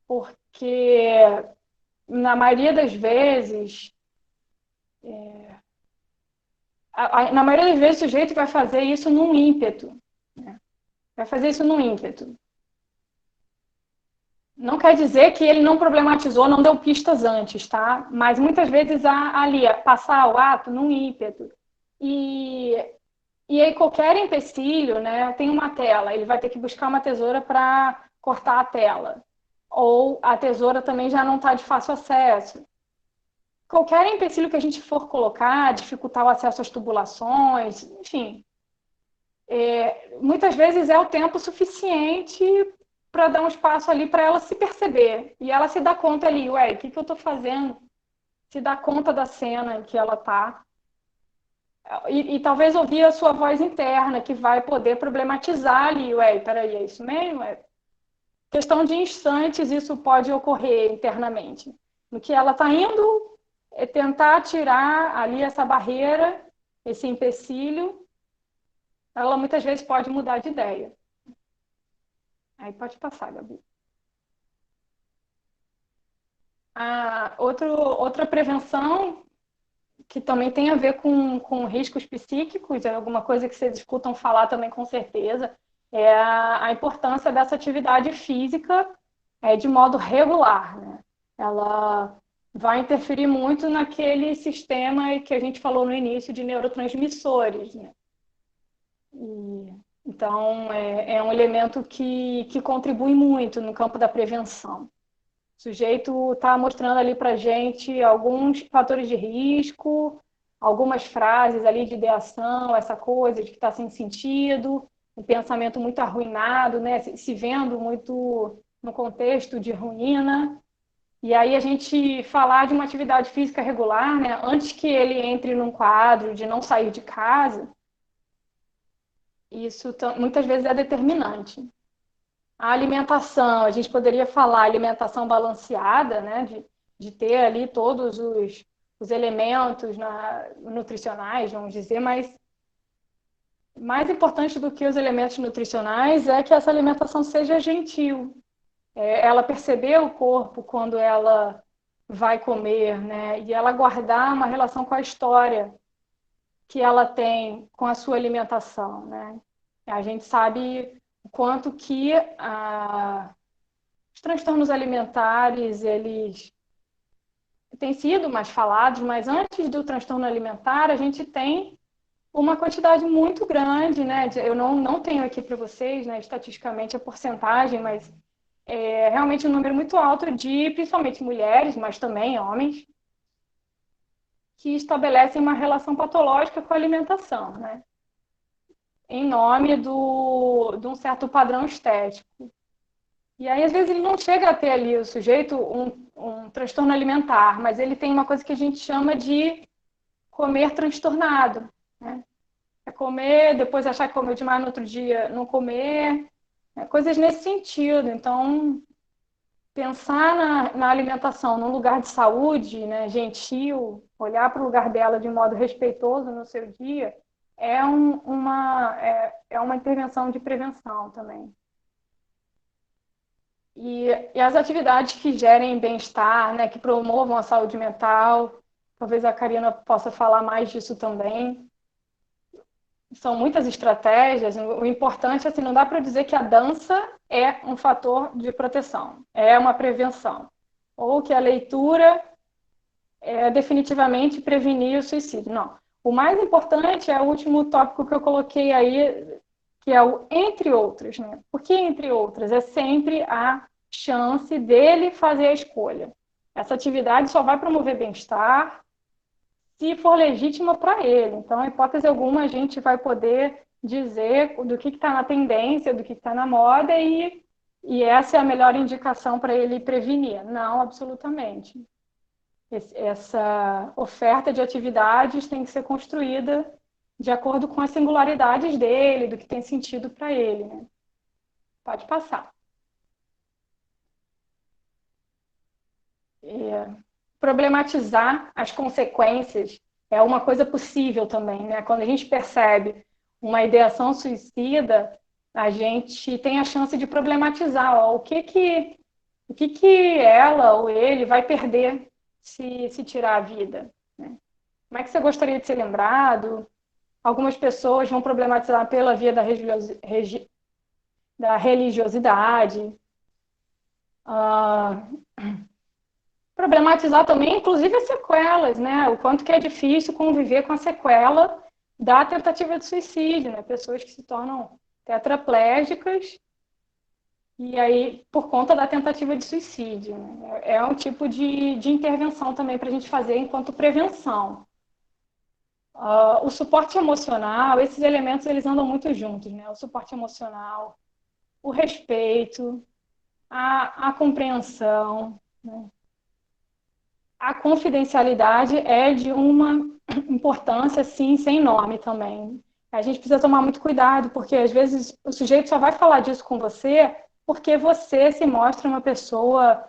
porque na maioria das vezes, na maioria das vezes o sujeito vai fazer isso num ímpeto, né? Vai fazer isso num ímpeto. Não quer dizer que ele não problematizou, não deu pistas antes, tá? Mas muitas vezes há ali passar o ato num ímpeto. E, e aí qualquer empecilho, né? Tem uma tela, ele vai ter que buscar uma tesoura para cortar a tela. Ou a tesoura também já não está de fácil acesso. Qualquer empecilho que a gente for colocar, dificultar o acesso às tubulações, enfim, muitas vezes é o tempo suficiente para dar um espaço ali para ela se perceber. E ela se dá conta ali, ué, o que eu estou fazendo? Se dá conta da cena em que ela está. E talvez ouvir a sua voz interna, que vai poder problematizar ali, ué, peraí, é isso mesmo? Questão de instantes, isso pode ocorrer internamente. No que ela está indo, é tentar tirar ali essa barreira, esse empecilho, ela muitas vezes pode mudar de ideia. Aí pode passar, Gabi. Outra prevenção que também tem a ver com riscos psíquicos, é alguma coisa que vocês escutam falar também com certeza, é a importância dessa atividade física de modo regular, né? Ela vai interferir muito naquele sistema que a gente falou no início de neurotransmissores, né? E, então, é um elemento que contribui muito no campo da prevenção. O sujeito está mostrando ali para a gente alguns fatores de risco, algumas frases ali de ideação, essa coisa de que está sem sentido, um pensamento muito arruinado, né? Se vendo muito no contexto de ruína. E aí a gente falar de uma atividade física regular, né? Antes que ele entre num quadro de não sair de casa, isso muitas vezes é determinante. A alimentação, a gente poderia falar alimentação balanceada, né? De ter ali todos os elementos nutricionais, vamos dizer, mas mais importante do que os elementos nutricionais é que essa alimentação seja gentil. Ela perceber o corpo quando ela vai comer, né? E ela guardar uma relação com a história que ela tem com a sua alimentação, né? A gente sabe o quanto que os transtornos alimentares, eles têm sido mais falados, mas antes do transtorno alimentar, a gente tem uma quantidade muito grande, né? Eu não tenho aqui para vocês, né, estatisticamente a porcentagem, mas é realmente um número muito alto de, principalmente mulheres, mas também homens, que estabelecem uma relação patológica com a alimentação, né? Em nome de um certo padrão estético. E aí, às vezes, ele não chega a ter ali, o sujeito, um transtorno alimentar, mas ele tem uma coisa que a gente chama de comer transtornado, né? É comer, depois achar que comeu demais no outro dia, não comer, coisas nesse sentido. Então, pensar na alimentação num lugar de saúde, né, gentil, olhar para o lugar dela de modo respeitoso no seu dia, é uma intervenção de prevenção também. E as atividades que gerem bem-estar, né, que promovam a saúde mental, talvez a Karina possa falar mais disso também. São muitas estratégias. O importante, assim, não dá para dizer que a dança é um fator de proteção, é uma prevenção. Ou que a leitura é definitivamente prevenir o suicídio. Não. O mais importante é o último tópico que eu coloquei aí, que é o entre outras, né? Por que entre outras? É sempre a chance dele fazer a escolha. Essa atividade só vai promover bem-estar se for legítima para ele. Então, em hipótese alguma, a gente vai poder dizer do que está na tendência, do que está na moda, e essa é a melhor indicação para ele prevenir. Não, absolutamente. Essa oferta de atividades tem que ser construída de acordo com as singularidades dele, do que tem sentido para ele, né? Pode passar. Problematizar as consequências é uma coisa possível também, né? Quando a gente percebe uma ideação suicida, a gente tem a chance de problematizar, ó, o que ela ou ele vai perder se tirar a vida, né? Como é que você gostaria de ser lembrado? Algumas pessoas vão problematizar pela via da religiosidade. Ah, problematizar também, inclusive, as sequelas, né? O quanto que é difícil conviver com a sequela da tentativa de suicídio, né? Pessoas que se tornam tetraplégicas e aí por conta da tentativa de suicídio, né? É um tipo de intervenção também para a gente fazer enquanto prevenção. O suporte emocional, esses elementos eles andam muito juntos, né? O suporte emocional, o respeito, a compreensão, né? A confidencialidade é de uma importância, assim, sem nome também. A gente precisa tomar muito cuidado, porque às vezes o sujeito só vai falar disso com você porque você se mostra uma pessoa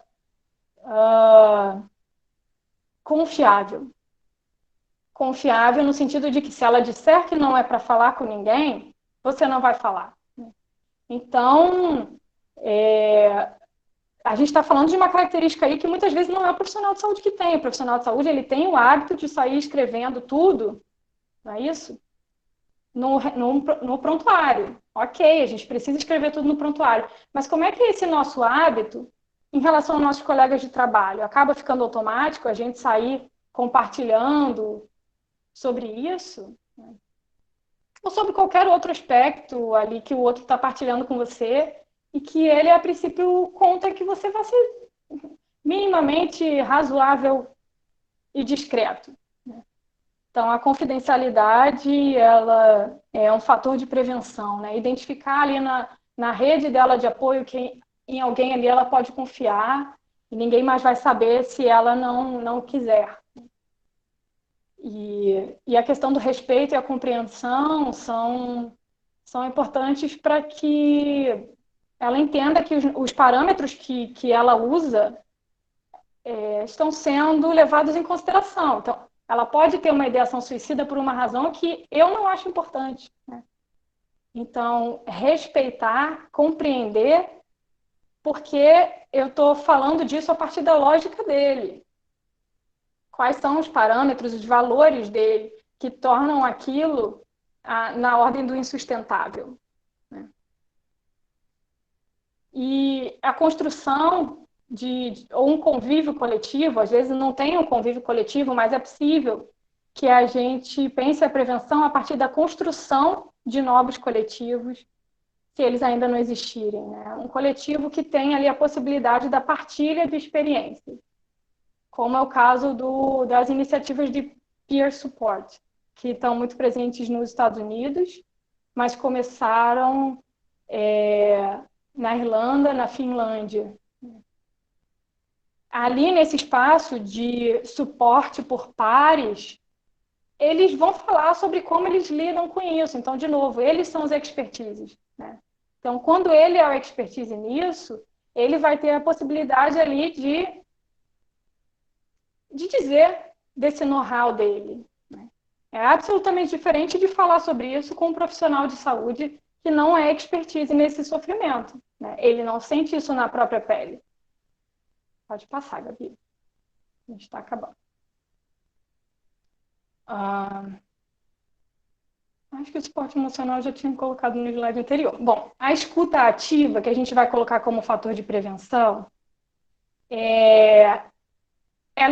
confiável. Confiável no sentido de que se ela disser que não é para falar com ninguém, você não vai falar. Então, a gente está falando de uma característica aí que muitas vezes não é o profissional de saúde que tem. O profissional de saúde ele tem o hábito de sair escrevendo tudo, não é isso? No prontuário. Ok, a gente precisa escrever tudo no prontuário. Mas como é que é esse nosso hábito em relação aos nossos colegas de trabalho? Acaba ficando automático a gente sair compartilhando sobre isso? ou sobre qualquer outro aspecto ali que o outro está partilhando com você e que ele, a princípio, conta que você vai ser minimamente razoável e discreto. Então, a confidencialidade, ela é um fator de prevenção, né? Identificar ali na rede dela de apoio que em alguém ali ela pode confiar e ninguém mais vai saber se ela não quiser. E a questão do respeito e a compreensão são importantes para que ela entenda que os parâmetros que ela usa estão sendo levados em consideração. Então, ela pode ter uma ideação suicida por uma razão que eu não acho importante, né? Então, respeitar, compreender, porque eu estou falando disso a partir da lógica dele. Quais são os parâmetros, os valores dele que tornam aquilo na ordem do insustentável, né? E a construção ou um convívio coletivo, às vezes não tem um convívio coletivo, mas é possível que a gente pense a prevenção a partir da construção de novos coletivos, se eles ainda não existirem, né? Um coletivo que tem ali a possibilidade da partilha de experiências, como é o caso das iniciativas de peer support, que estão muito presentes nos Estados Unidos, mas começaram na Irlanda, na Finlândia. Ali, nesse espaço de suporte por pares, eles vão falar sobre como eles lidam com isso. Então, de novo, eles são os expertises, né? Então, quando ele é o expertise nisso, ele vai ter a possibilidade ali de dizer desse know-how dele, né? É absolutamente diferente de falar sobre isso com um profissional de saúde que não é expertise nesse sofrimento, né? Ele não sente isso na própria pele. Pode passar, Gabi. A gente está acabando. Acho que o suporte emocional eu já tinha colocado no slide anterior. Bom, a escuta ativa, que a gente vai colocar como fator de prevenção, ela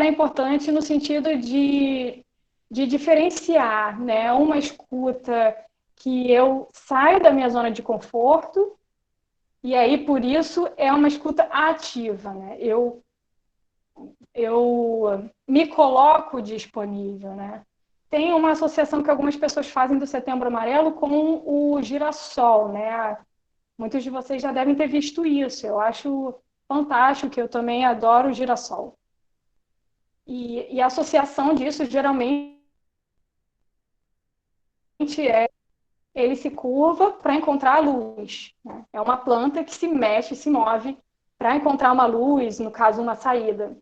é importante no sentido de diferenciar, né? Uma escuta que eu saio da minha zona de conforto e aí, por isso, é uma escuta ativa, né? Eu me coloco disponível, né? Tem uma associação que algumas pessoas fazem do Setembro Amarelo com o girassol, né? Muitos de vocês já devem ter visto isso. Eu acho fantástico, que eu também adoro o girassol. E a associação disso, geralmente, ele se curva para encontrar a luz, né? É uma planta que se mexe, se move para encontrar uma luz, no caso, uma saída.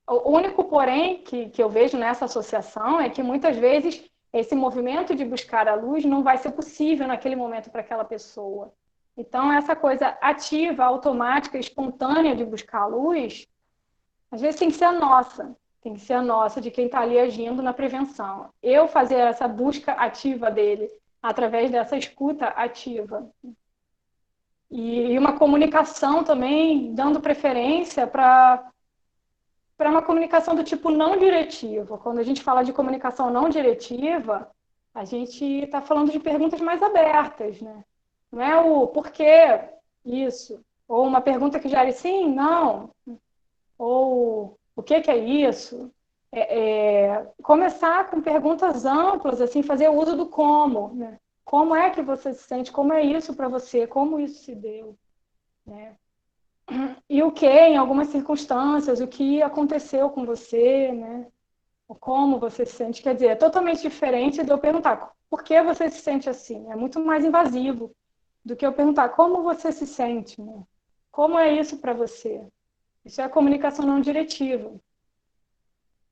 O único, porém, que eu vejo nessa associação é que muitas vezes esse movimento de buscar a luz não vai ser possível naquele momento para aquela pessoa. Então, essa coisa ativa, automática, espontânea de buscar a luz, às vezes tem que ser a nossa, de quem está ali agindo na prevenção. Eu fazer essa busca ativa dele através dessa escuta ativa. E uma comunicação também, dando preferência para uma comunicação do tipo não diretiva. Quando a gente fala de comunicação não diretiva, a gente está falando de perguntas mais abertas, né? Não é o porquê isso, ou uma pergunta que gere sim, não, ou o que é isso. Começar com perguntas amplas, assim, fazer uso do como, né? Como é que você se sente? Como é isso para você? Como isso se deu, né? E o que, em algumas circunstâncias, o que aconteceu com você, né? Como você se sente. Quer dizer, é totalmente diferente de eu perguntar por que você se sente assim. É muito mais invasivo do que eu perguntar como você se sente, né? Como é isso para você? Isso é a comunicação não diretiva.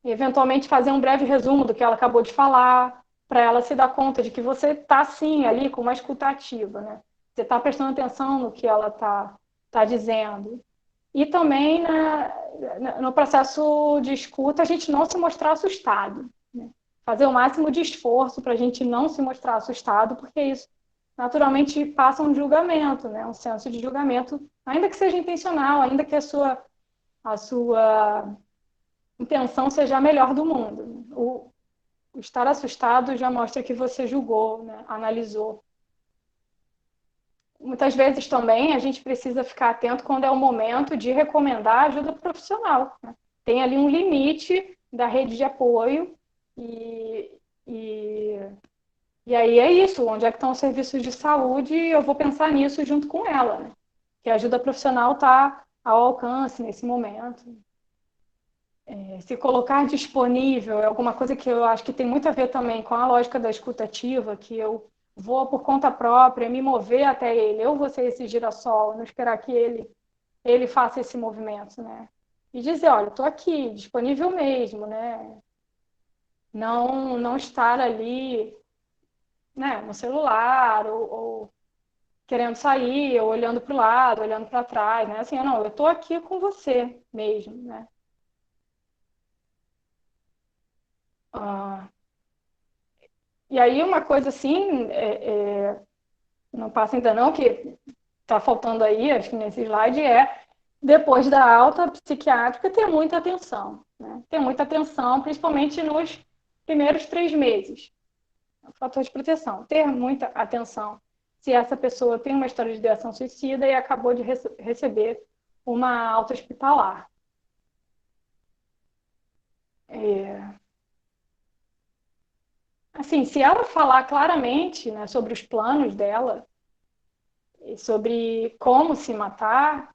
E, eventualmente, fazer um breve resumo do que ela acabou de falar, para ela se dar conta de que você está, sim, ali com uma escuta ativa, né? Você está prestando atenção no que ela tá dizendo. E também no processo de escuta, a gente não se mostrar assustado, né? Fazer o máximo de esforço para a gente não se mostrar assustado, porque isso naturalmente passa um julgamento, né? Um senso de julgamento, ainda que seja intencional, ainda que a sua intenção seja a melhor do mundo. o estar assustado já mostra que você julgou, né? Analisou. Muitas vezes também a gente precisa ficar atento quando é o momento de recomendar ajuda profissional, né? Tem ali um limite da rede de apoio e, e, e aí é isso, onde é que estão os serviços de saúde, eu vou pensar nisso junto com ela, né? Que a ajuda profissional está ao alcance nesse momento. Se colocar disponível é alguma coisa que eu acho que tem muito a ver também com a lógica da escuta ativa, que eu vou por conta própria, me mover até ele, eu vou ser esse girassol, não esperar que ele faça esse movimento, né? E dizer, olha, estou aqui, disponível mesmo, né? Não estar ali, né, no celular ou querendo sair, ou olhando para o lado, olhando para trás, né? Assim, não, eu estou aqui com você mesmo, né? Ah, e aí uma coisa assim, não passa ainda não, que está faltando aí, acho que nesse slide, depois da alta psiquiátrica, ter muita atenção, né? Ter muita atenção, principalmente nos primeiros 3 meses. É um fator de proteção. Ter muita atenção se essa pessoa tem uma história de ideação suicida e acabou de receber uma alta hospitalar. É, assim, se ela falar claramente, né, sobre os planos dela e sobre como se matar,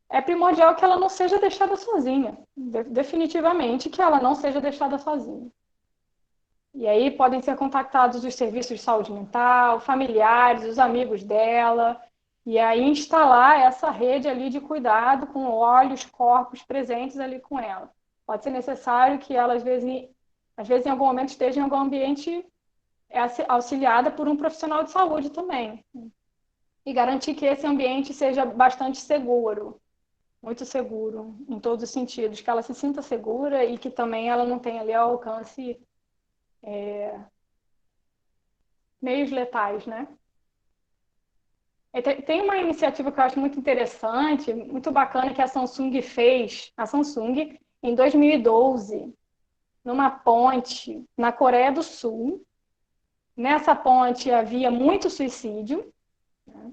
é primordial que ela não seja deixada sozinha. Definitivamente que ela não seja deixada sozinha. E aí podem ser contactados os serviços de saúde mental, familiares, os amigos dela, e aí instalar essa rede ali de cuidado com olhos, corpos presentes ali com ela. Pode ser necessário que ela, às vezes em algum momento esteja em algum ambiente auxiliada por um profissional de saúde também. E garantir que esse ambiente seja bastante seguro, muito seguro, em todos os sentidos, que ela se sinta segura e que também ela não tenha ali ao alcance meios letais, né? E tem uma iniciativa que eu acho muito interessante, muito bacana, que a Samsung fez, a Samsung, em 2012, numa ponte na Coreia do Sul. Nessa ponte havia muito suicídio, né?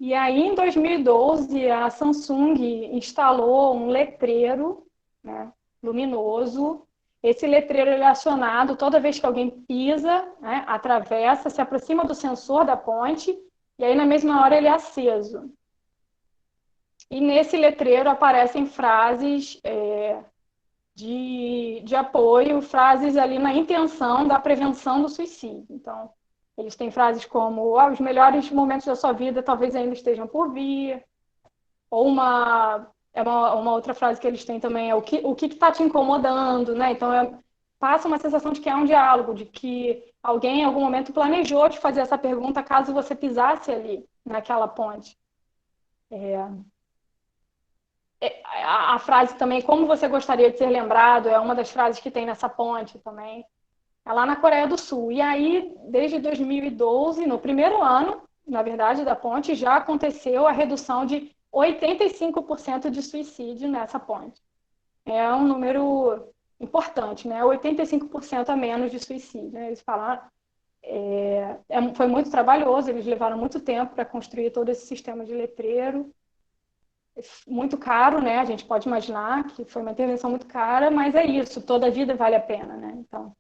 E aí, em 2012, a Samsung instalou um letreiro, né, luminoso. Esse letreiro ele é acionado toda vez que alguém pisa, né, atravessa, se aproxima do sensor da ponte, e aí, na mesma hora, ele é aceso. E nesse letreiro aparecem frases de apoio, frases ali na intenção da prevenção do suicídio. Então, eles têm frases como os melhores momentos da sua vida talvez ainda estejam por vir, ou uma outra frase que eles têm também é o que está te incomodando, né? Então, passa uma sensação de que é um diálogo, de que alguém em algum momento planejou te fazer essa pergunta caso você pisasse ali naquela ponte. A frase também, como você gostaria de ser lembrado, é uma das frases que tem nessa ponte também. É lá na Coreia do Sul. E aí, desde 2012, no primeiro ano, na verdade, da ponte, já aconteceu a redução de 85% de suicídio nessa ponte. É um número importante, né? 85% a menos de suicídio, né? Eles falaram, foi muito trabalhoso, eles levaram muito tempo para construir todo esse sistema de letreiro, muito caro, né? A gente pode imaginar que foi uma intervenção muito cara, mas é isso, toda a vida vale a pena, né? Então,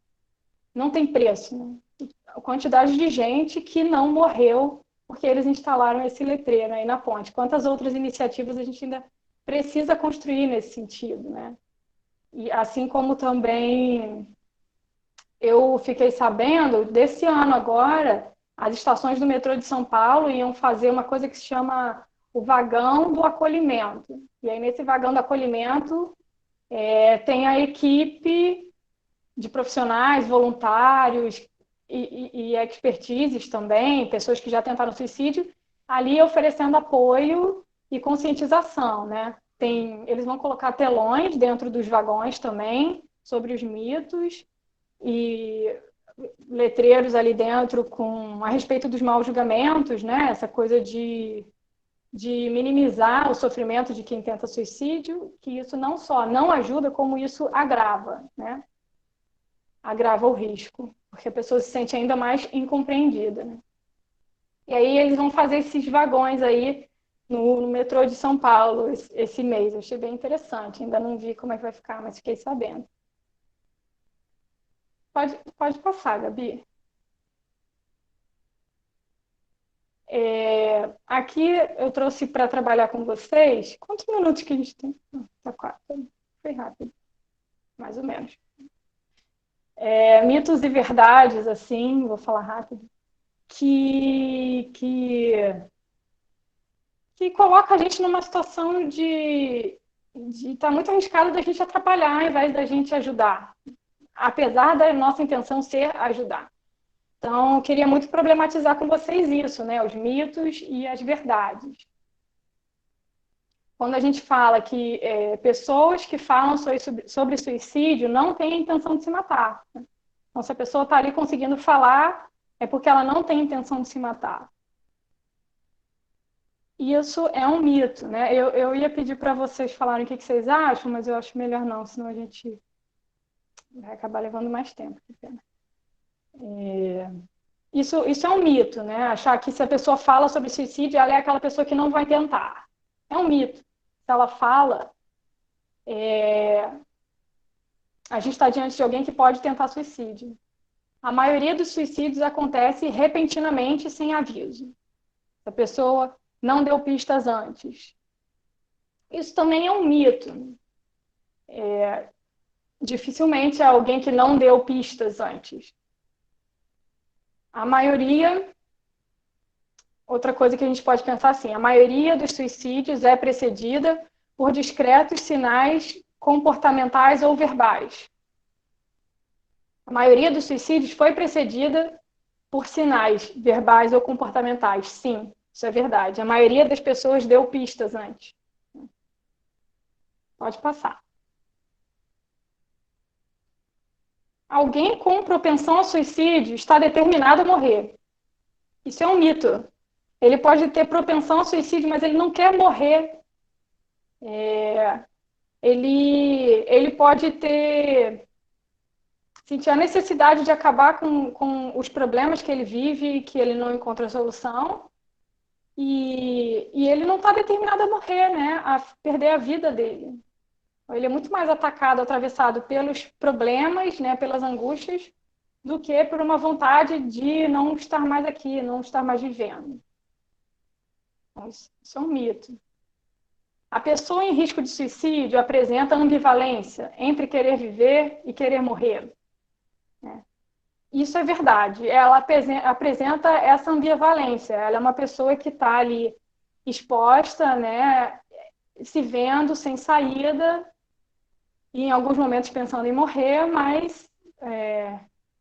não tem preço, né? A quantidade de gente que não morreu porque eles instalaram esse letreiro aí na ponte. Quantas outras iniciativas a gente ainda precisa construir nesse sentido, né? E assim como também eu fiquei sabendo, desse ano agora, as estações do metrô de São Paulo iam fazer uma coisa que se chama o vagão do acolhimento. E aí, nesse vagão do acolhimento, tem a equipe de profissionais, voluntários e expertises também, pessoas que já tentaram suicídio, ali oferecendo apoio e conscientização, né? Eles vão colocar telões dentro dos vagões também sobre os mitos e letreiros ali dentro a respeito dos maus julgamentos, né? Essa coisa de minimizar o sofrimento de quem tenta suicídio, que isso não só não ajuda, como isso agrava, né? agrava o risco, porque a pessoa se sente ainda mais incompreendida, né? E aí eles vão fazer esses vagões aí no metrô de São Paulo esse mês. Eu achei bem interessante. Ainda não vi como é que vai ficar, mas fiquei sabendo. Pode passar, Gabi. Aqui eu trouxe para trabalhar com vocês. Quantos minutos que a gente tem? Tá quatro. Foi rápido, mais ou menos. Mitos e verdades, assim, vou falar rápido, que, que, que coloca a gente numa situação de estar muito arriscado da gente atrapalhar ao invés da gente ajudar, apesar da nossa intenção ser ajudar. Então, eu queria muito problematizar com vocês isso, né? Os mitos e as verdades. Quando a gente fala que pessoas que falam sobre suicídio não têm a intenção de se matar. Então, se a pessoa está ali conseguindo falar, é porque ela não tem intenção de se matar. Isso é um mito, né? Eu ia pedir para vocês falarem o que vocês acham, mas eu acho melhor não, senão a gente vai acabar levando mais tempo. Que pena. Isso é um mito, né? Achar que se a pessoa fala sobre suicídio, ela é aquela pessoa que não vai tentar. É um mito. Se ela fala, a gente está diante de alguém que pode tentar suicídio. A maioria dos suicídios acontece repentinamente, sem aviso. A pessoa não deu pistas antes. Isso também é um mito. Dificilmente é alguém que não deu pistas antes. A maioria, outra coisa que a gente pode pensar assim, a maioria dos suicídios é precedida por discretos sinais comportamentais ou verbais. A maioria dos suicídios foi precedida por sinais verbais ou comportamentais. Sim, isso é verdade. A maioria das pessoas deu pistas antes. Pode passar. Alguém com propensão ao suicídio está determinado a morrer. Isso é um mito. Ele pode ter propensão ao suicídio, mas ele não quer morrer. Ele pode sentir a necessidade de acabar com os problemas que ele vive, que ele não encontra solução, e ele não está determinado a morrer, né? A perder a vida dele. Ele é muito mais atacado, atravessado pelos problemas, né? Pelas angústias, do que por uma vontade de não estar mais aqui, não estar mais vivendo. Então, isso é um mito. A pessoa em risco de suicídio apresenta ambivalência entre querer viver e querer morrer. Isso é verdade. Ela apresenta essa ambivalência. Ela é uma pessoa que está ali exposta, né, se vendo sem saída e em alguns momentos pensando em morrer, mas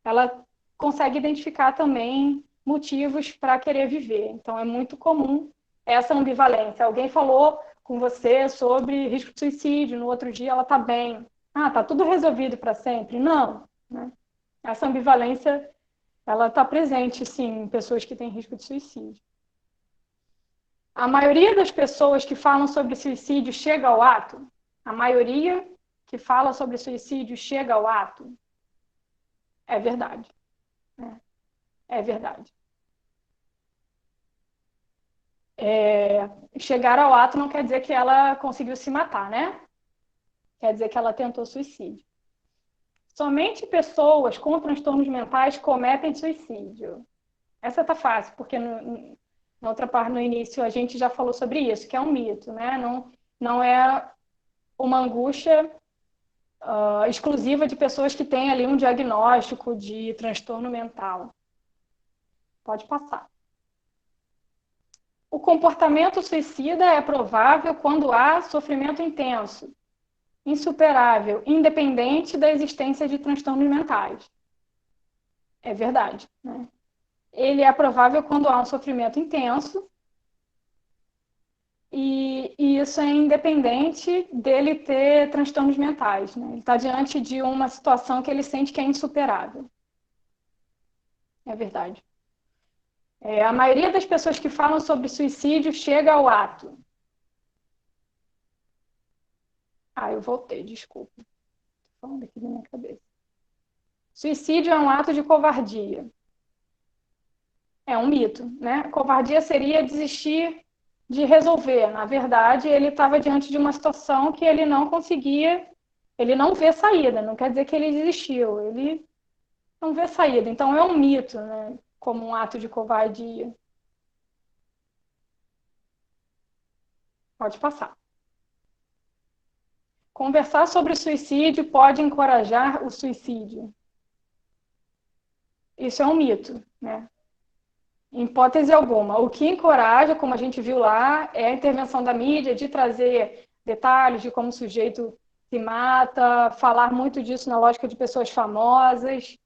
ela consegue identificar também motivos para querer viver. Então, é muito comum essa ambivalência. Alguém falou com você sobre risco de suicídio, no outro dia ela está bem. Ah, está tudo resolvido para sempre? Não, né? Essa ambivalência, ela está presente, sim, em pessoas que têm risco de suicídio. A maioria das pessoas que falam sobre suicídio chega ao ato? A maioria que fala sobre suicídio chega ao ato? É verdade. É verdade. Chegar ao ato não quer dizer que ela conseguiu se matar, né? Quer dizer que ela tentou suicídio. Somente pessoas com transtornos mentais cometem suicídio. Essa tá fácil, porque na outra parte, no início, a gente já falou sobre isso, que é um mito, né? Não é uma angústia exclusiva de pessoas que têm ali um diagnóstico de transtorno mental. Pode passar. O comportamento suicida é provável quando há sofrimento intenso, insuperável, independente da existência de transtornos mentais. É verdade, né? Ele é provável quando há um sofrimento intenso e isso é independente dele ter transtornos mentais, né? Ele está diante de uma situação que ele sente que é insuperável. É verdade. A maioria das pessoas que falam sobre suicídio chega ao ato. Eu voltei, desculpa. Estou falando aqui na minha cabeça. Suicídio é um ato de covardia. É um mito, né? Covardia seria desistir de resolver. Na verdade, ele estava diante de uma situação que ele não conseguia, ele não vê saída. Não quer dizer que ele desistiu, ele não vê saída. Então é um mito, né? Como um ato de covardia. Pode passar. Conversar sobre suicídio pode encorajar o suicídio. Isso é um mito, né? Em hipótese alguma. O que encoraja, como a gente viu lá, é a intervenção da mídia de trazer detalhes de como o sujeito se mata, falar muito disso na lógica de pessoas famosas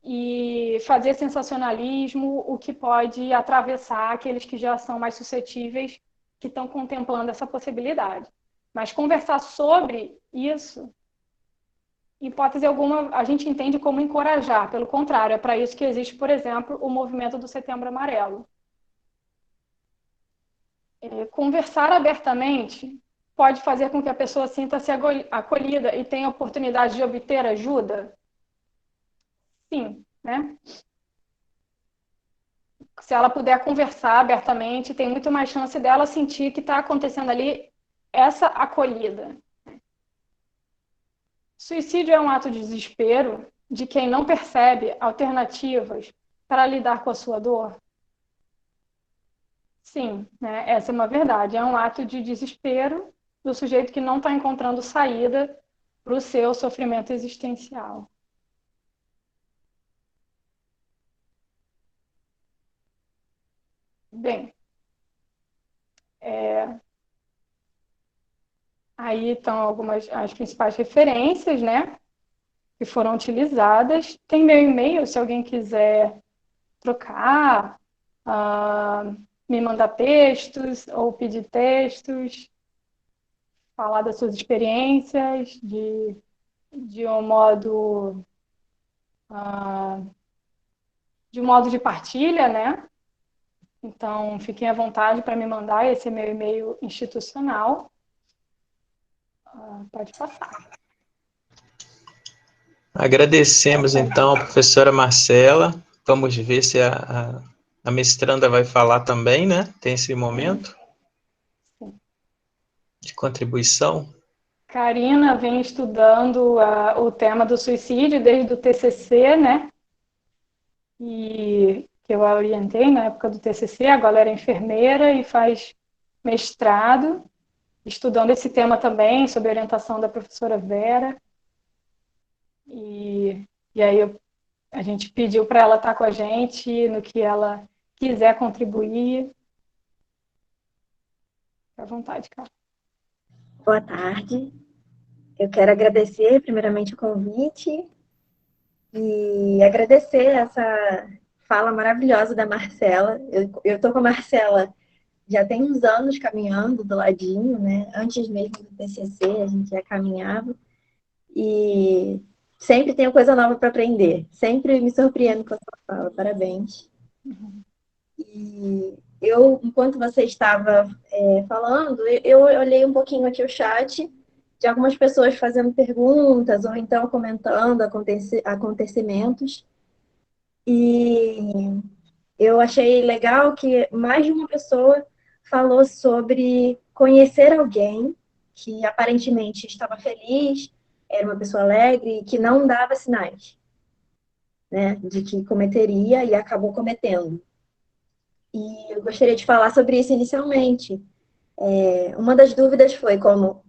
e fazer sensacionalismo, o que pode atravessar aqueles que já são mais suscetíveis, que estão contemplando essa possibilidade. Mas conversar sobre isso, em hipótese alguma, a gente entende como encorajar. Pelo contrário, é para isso que existe, por exemplo, o movimento do Setembro Amarelo. Conversar abertamente pode fazer com que a pessoa sinta-se acolhida e tenha a oportunidade de obter ajuda? Sim, né? Se ela puder conversar abertamente, tem muito mais chance dela sentir que está acontecendo ali essa acolhida. Suicídio é um ato de desespero de quem não percebe alternativas para lidar com a sua dor? Sim, né? Essa é uma verdade. É um ato de desespero do sujeito que não está encontrando saída para o seu sofrimento existencial. Bem, aí estão algumas as principais referências, né, que foram utilizadas. Tem meu e-mail, se alguém quiser trocar, ah, me mandar textos ou pedir textos, falar das suas experiências de um modo ah, de um modo de partilha, né? Então, fiquem à vontade para me mandar, esse é meu e-mail institucional. Pode passar. Agradecemos, então, a professora Marcela. Vamos ver se a mestranda vai falar também, né? Tem esse momento de contribuição. Karina vem estudando o tema do suicídio desde o TCC, né? E que eu a orientei na época do TCC, agora ela é enfermeira e faz mestrado, estudando esse tema também, sob a orientação da professora Vera. E aí a gente pediu para ela estar com a gente no que ela quiser contribuir. Fique à vontade, cara. Boa tarde. Eu quero agradecer primeiramente o convite e agradecer essa fala maravilhosa da Marcela. Eu estou com a Marcela já tem uns anos caminhando do ladinho, né? Antes mesmo do TCC, a gente já caminhava. E sempre tenho coisa nova para aprender. Sempre me surpreendo com a sua fala. Parabéns. E enquanto você estava falando, eu olhei um pouquinho aqui o chat de algumas pessoas fazendo perguntas ou então comentando acontecimentos. E eu achei legal que mais de uma pessoa falou sobre conhecer alguém que aparentemente estava feliz, era uma pessoa alegre, que não dava sinais, né, de que cometeria e acabou cometendo. E eu gostaria de falar sobre isso inicialmente. Uma das dúvidas foi como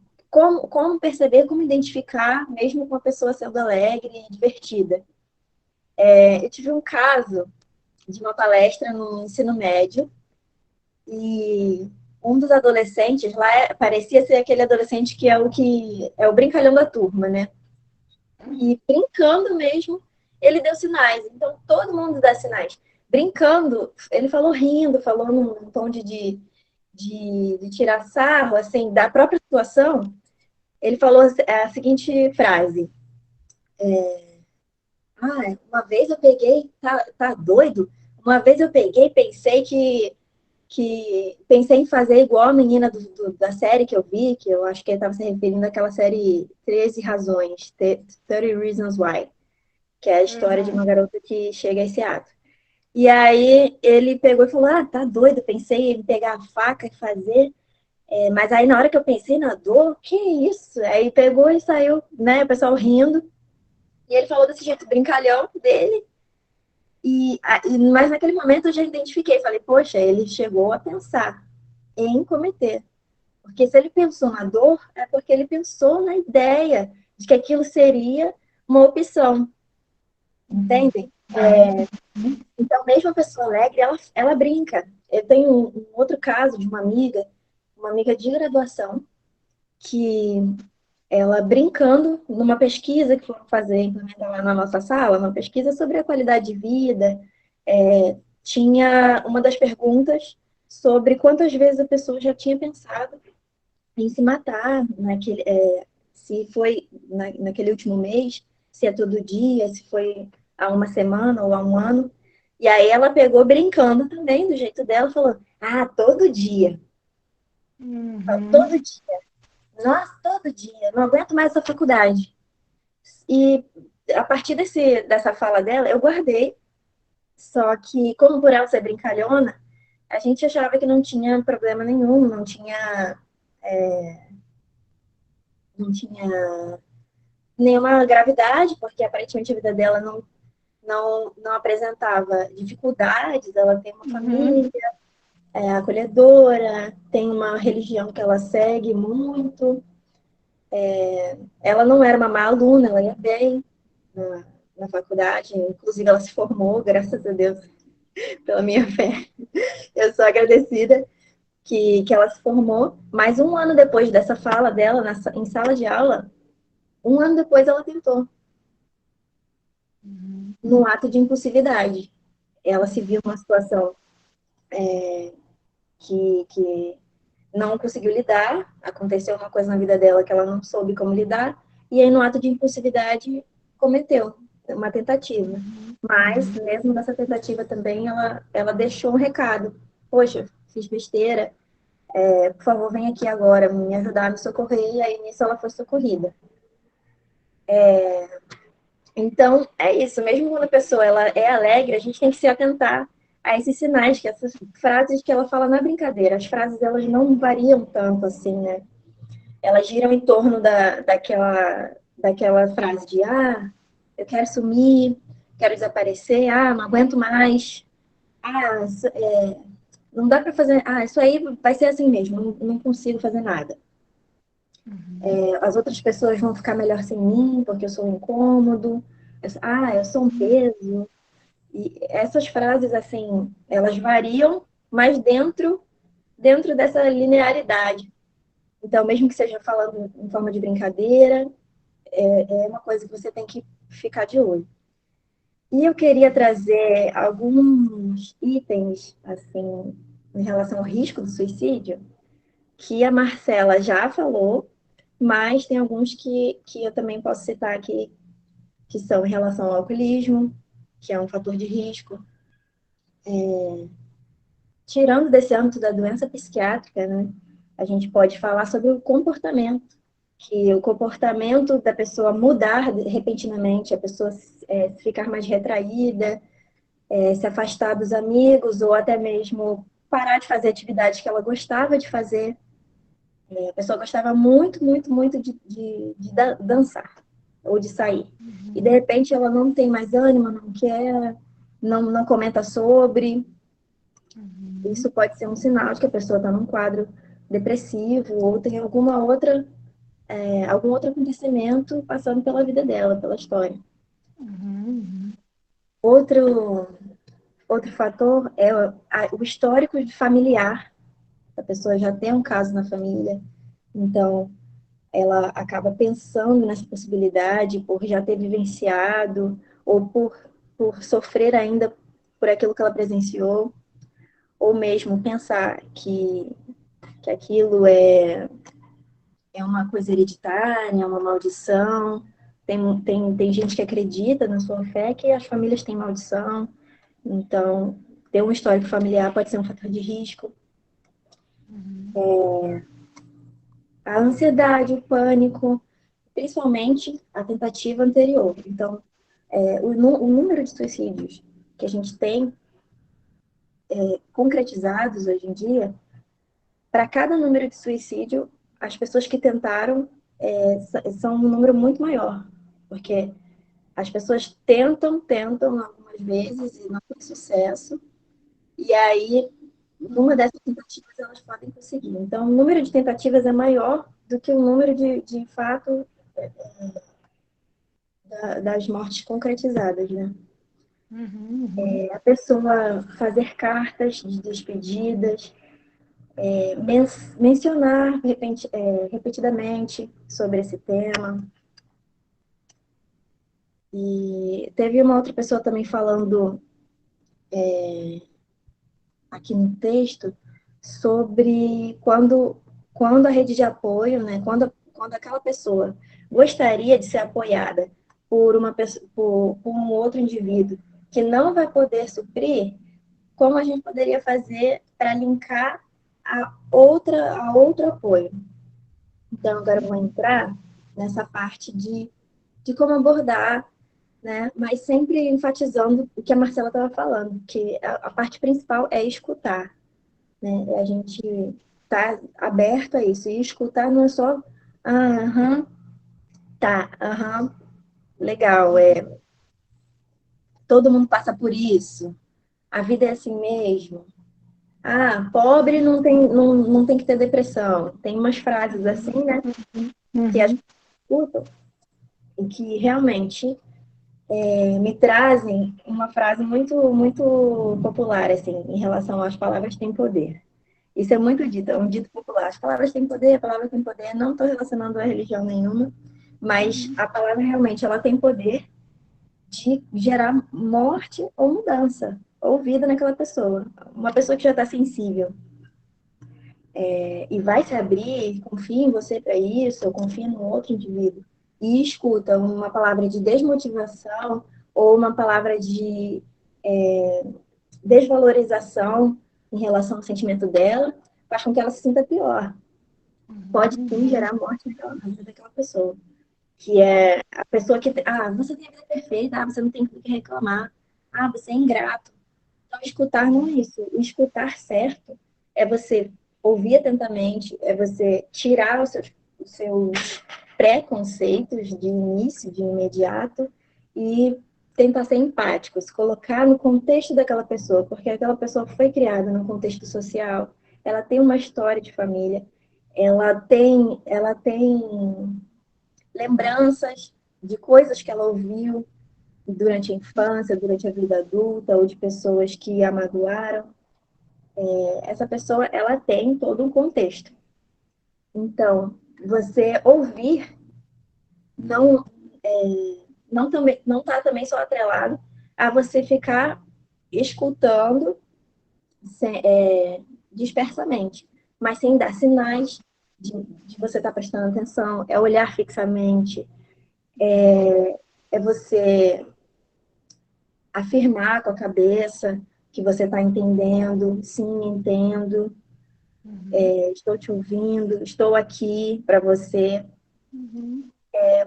perceber, como identificar, mesmo com uma pessoa sendo alegre e divertida. Eu tive um caso de uma palestra no ensino médio e um dos adolescentes lá parecia ser aquele adolescente que é o brincalhão da turma, né? E brincando mesmo, ele deu sinais. Então, todo mundo dá sinais. Brincando, ele falou rindo, falou num tom de tirar sarro, assim, da própria situação. Ele falou a seguinte frase. Uma vez eu peguei, tá doido? Uma vez eu peguei, pensei em fazer igual a menina da série que eu vi, que eu acho que ele estava se referindo àquela série 13 Razões, 30 Reasons Why. que é a história de uma garota que chega a esse ato. E aí ele pegou e falou, tá doido, pensei em pegar a faca e fazer, mas aí na hora que eu pensei na dor, que isso? Aí pegou e saiu, né, o pessoal rindo, e ele falou desse jeito brincalhão dele, mas naquele momento eu já identifiquei, falei, poxa, ele chegou a pensar em cometer. Porque se ele pensou na dor, é porque ele pensou na ideia de que aquilo seria uma opção, entendem? Então, mesmo a pessoa alegre, ela brinca. Eu tenho um outro caso de uma amiga de graduação, que ela brincando numa pesquisa que foram fazer, implementar lá na nossa sala, uma pesquisa sobre a qualidade de vida, tinha uma das perguntas sobre quantas vezes a pessoa já tinha pensado em se matar, se foi naquele último mês, se é todo dia, se foi há uma semana ou há um ano. E aí ela pegou brincando também, do jeito dela, falou, todo dia, todo dia. Nossa, todo dia, não aguento mais essa faculdade. E a partir dessa fala dela, eu guardei, só que, como por ela ser brincalhona, a gente achava que não tinha problema nenhum, não tinha nenhuma gravidade, porque aparentemente a vida dela não apresentava dificuldades, ela tem uma família acolhedora, tem uma religião que ela segue muito, ela não era uma má aluna, ela ia bem na faculdade, inclusive ela se formou, graças a Deus, pela minha fé. Eu sou agradecida que ela se formou, mas um ano depois dessa fala dela, em sala de aula, um ano depois ela tentou, num ato de impulsividade. Ela se viu numa situação que não conseguiu lidar, aconteceu uma coisa na vida dela que ela não soube como lidar, e aí no ato de impulsividade cometeu uma tentativa. Mas, mesmo nessa tentativa também, ela deixou um recado. Poxa, fiz besteira, por favor, vem aqui agora me ajudar a me socorrer, e aí nisso ela foi socorrida. Então, é isso, mesmo quando a pessoa ela é alegre, a gente tem que se atentar a esses sinais, que essas frases que ela fala na brincadeira, as frases elas não variam tanto assim, né? Elas giram em torno daquela frase de eu quero sumir, quero desaparecer, não aguento mais, não dá para fazer, isso aí vai ser assim mesmo, não consigo fazer nada. As outras pessoas vão ficar melhor sem mim, porque eu sou um incômodo, eu sou um peso. E essas frases, assim, elas variam, mas dentro dessa linearidade. Então, mesmo que seja falando em forma de brincadeira, é uma coisa que você tem que ficar de olho. E eu queria trazer alguns itens, assim, em relação ao risco do suicídio, que a Marcela já falou, mas tem alguns que eu também posso citar aqui, que são em relação ao alcoolismo, que é um fator de risco. Tirando desse âmbito da doença psiquiátrica, né, a gente pode falar sobre o comportamento, que o comportamento da pessoa mudar repentinamente, a pessoa ficar mais retraída, se afastar dos amigos, ou até mesmo parar de fazer atividades que ela gostava de fazer. A pessoa gostava muito, muito, muito de dançar ou de sair. E de repente ela não tem mais ânimo, não quer, não comenta sobre. Isso pode ser um sinal de que a pessoa está num quadro depressivo ou tem algum outro acontecimento passando pela vida dela, pela história. Outro fator é o histórico familiar. A pessoa já tem um caso na família, então ela acaba pensando nessa possibilidade por já ter vivenciado ou por sofrer ainda por aquilo que ela presenciou, ou mesmo pensar que aquilo é uma coisa hereditária, é uma maldição. Tem gente que acredita na sua fé que as famílias têm maldição. Então, ter um histórico familiar pode ser um fator de risco. A ansiedade, o pânico, principalmente a tentativa anterior. Então, o número de suicídios que a gente tem concretizados hoje em dia, para cada número de suicídio, as pessoas que tentaram são um número muito maior, porque as pessoas tentam algumas vezes e não tem sucesso, e aí, numa dessas tentativas, elas podem conseguir. Então, o número de tentativas é maior do que o número de fato das mortes concretizadas, né? A pessoa fazer cartas de despedidas, mencionar repetidamente sobre esse tema. E teve uma outra pessoa também falando aqui no texto sobre quando a rede de apoio, né, quando aquela pessoa gostaria de ser apoiada por um outro indivíduo que não vai poder suprir, como a gente poderia fazer para linkar a outro apoio. Então, agora eu vou entrar nessa parte de como abordar, né? Mas sempre enfatizando o que a Marcela estava falando, que a parte principal é escutar, né? A gente tá aberto a isso. E escutar não é só, aham, tá, aham, legal, todo mundo passa por isso, a vida é assim mesmo. Ah, pobre não tem que ter depressão. Tem umas frases assim, né? Que a gente escuta e que realmente me trazem uma frase muito popular, assim, em relação às palavras têm poder. Isso é muito dito, é um dito popular. As palavras têm poder, a palavra tem poder. Não estou relacionando a religião nenhuma, mas a palavra realmente ela tem poder de gerar morte ou mudança, ou vida naquela pessoa. Uma pessoa que já está sensível e vai se abrir, confia em você para isso, ou confia no outro indivíduo, e escuta uma palavra de desmotivação ou uma palavra de desvalorização em relação ao sentimento dela, faz com que ela se sinta pior. Pode sim gerar morte na vida daquela pessoa. Que é a pessoa que, você tem a vida perfeita, você não tem o que reclamar, você é ingrato. Então, escutar não é isso. O escutar certo é você ouvir atentamente, é você tirar os seus preconceitos de início, de imediato, e tentar ser empático, se colocar no contexto daquela pessoa, porque aquela pessoa foi criada num contexto social, ela tem uma história de família, ela tem lembranças de coisas que ela ouviu durante a infância, durante a vida adulta, ou de pessoas que a magoaram. Essa pessoa, ela tem todo um contexto. Então, você ouvir não não está também só atrelado a você ficar escutando dispersamente, mas sem dar sinais de você estar prestando atenção, é olhar fixamente, é você afirmar com a cabeça que você está entendendo, sim, entendo, estou te ouvindo, estou aqui para você.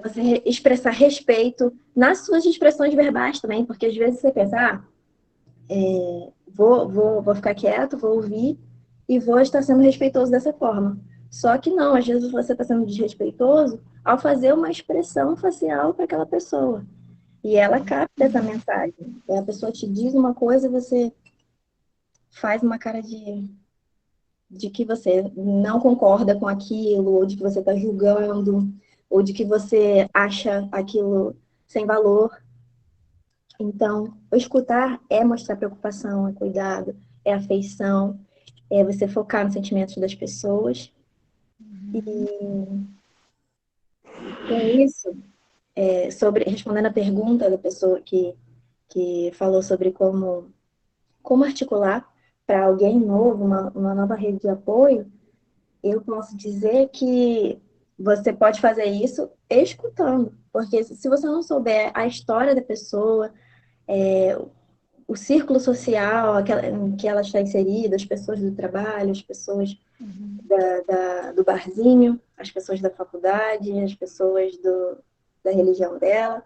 Você expressar respeito nas suas expressões verbais também, porque às vezes você pensa, vou ficar quieto, vou ouvir e vou estar sendo respeitoso dessa forma. Só que não, às vezes você está sendo desrespeitoso ao fazer uma expressão facial para aquela pessoa. E ela capta essa mensagem. E a pessoa te diz uma coisa e você faz uma cara de que você não concorda com aquilo, ou de que você está julgando, ou de que você acha aquilo sem valor. Então, o escutar é mostrar preocupação, é cuidado, é afeição, é você focar nos sentimentos das pessoas. E com isso, respondendo a pergunta da pessoa que falou sobre como articular para alguém novo, uma nova rede de apoio, eu posso dizer que você pode fazer isso escutando, porque se você não souber a história da pessoa, o círculo social em que ela está inserida, as pessoas do trabalho, as pessoas do barzinho, as pessoas da faculdade, as pessoas da religião dela,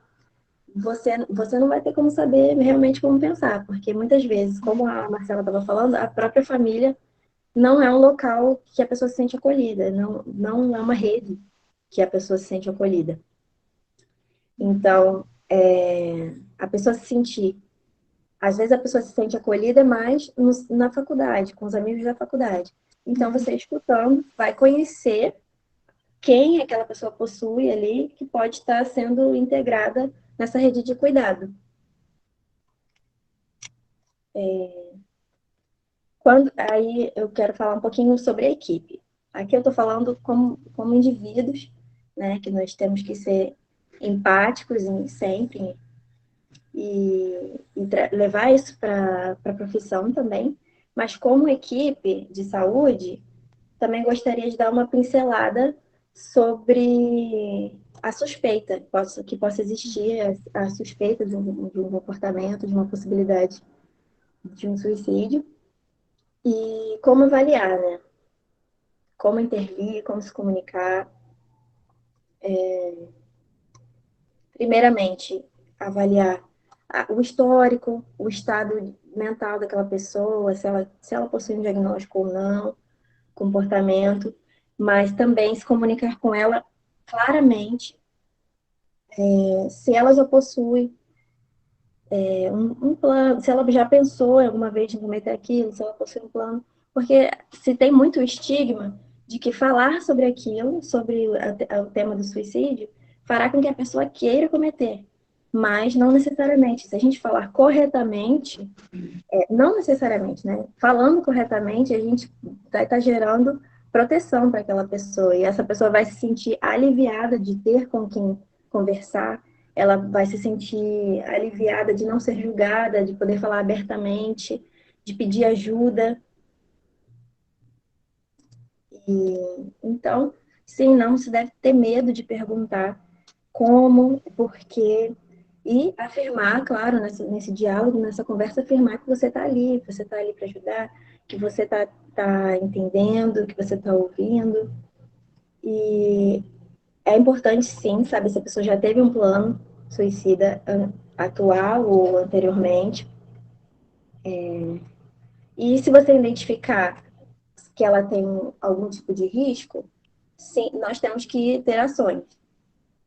você não vai ter como saber realmente como pensar, porque muitas vezes, como a Marcela estava falando, a própria família não é um local que a pessoa se sente acolhida, não é uma rede que a pessoa se sente acolhida. Então, a pessoa se sentir, às vezes a pessoa se sente acolhida mais na faculdade, com os amigos da faculdade. Então, você escutando, vai conhecer quem aquela pessoa possui ali que pode estar sendo integrada nessa rede de cuidado. Aí eu quero falar um pouquinho sobre a equipe. Aqui eu estou falando como indivíduos, né, que nós temos que ser empáticos sempre e levar isso para a profissão também. Mas como equipe de saúde, também gostaria de dar uma pincelada sobre a suspeita que possa existir, a suspeita de um comportamento, de uma possibilidade de um suicídio, e como avaliar, né? Como intervir, como se comunicar. Primeiramente, avaliar o histórico, o estado mental daquela pessoa, se ela possui um diagnóstico ou não, comportamento, mas também se comunicar com ela claramente, se ela já possui um plano, se ela já pensou alguma vez em cometer aquilo, se ela possui um plano, porque se tem muito estigma de que falar sobre aquilo, sobre o tema do suicídio, fará com que a pessoa queira cometer, mas não necessariamente. Se a gente falar corretamente, não necessariamente, né? Falando corretamente, a gente vai estar gerando proteção para aquela pessoa, e essa pessoa vai se sentir aliviada de ter com quem conversar, ela vai se sentir aliviada de não ser julgada, de poder falar abertamente, de pedir ajuda. Então, sim, não se deve ter medo de perguntar como, por quê, e afirmar, claro, nesse diálogo, nessa conversa, afirmar que você está ali para ajudar, que você tá entendendo, que você está ouvindo. E é importante, sim, saber se a pessoa já teve um plano suicida atual ou anteriormente. E se você identificar que ela tem algum tipo de risco, sim, nós temos que ter ações.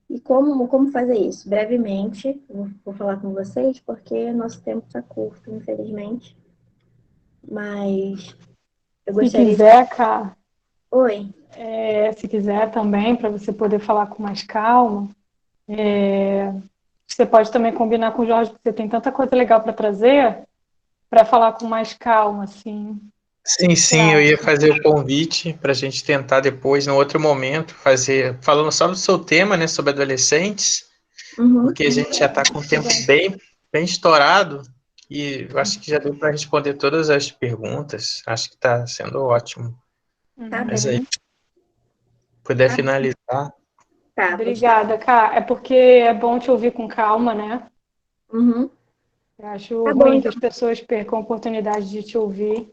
E como fazer isso? Brevemente, vou falar com vocês, porque nosso tempo está curto, infelizmente. Mas eu Se gostaria de. quiser, Cá, Oi. se quiser também, para você poder falar com mais calma, você pode também combinar com o Jorge, porque você tem tanta coisa legal para trazer, para falar com mais calma, assim. Sim, Você sim, eu ia acha? fazer o convite para a gente tentar depois, no outro momento, falando só do seu tema, né, sobre adolescentes, Uhum. porque a gente já está com o tempo bem, bem estourado e eu acho que já deu para responder todas as perguntas. Acho que está sendo ótimo. Tá Mas aí, bem. puder Tá, finalizar. tá, vou te dar. Obrigada, Cá. É porque é bom te ouvir com calma, né? Uhum. Eu acho Tá bom, ruim que então. as pessoas percam a oportunidade de te ouvir.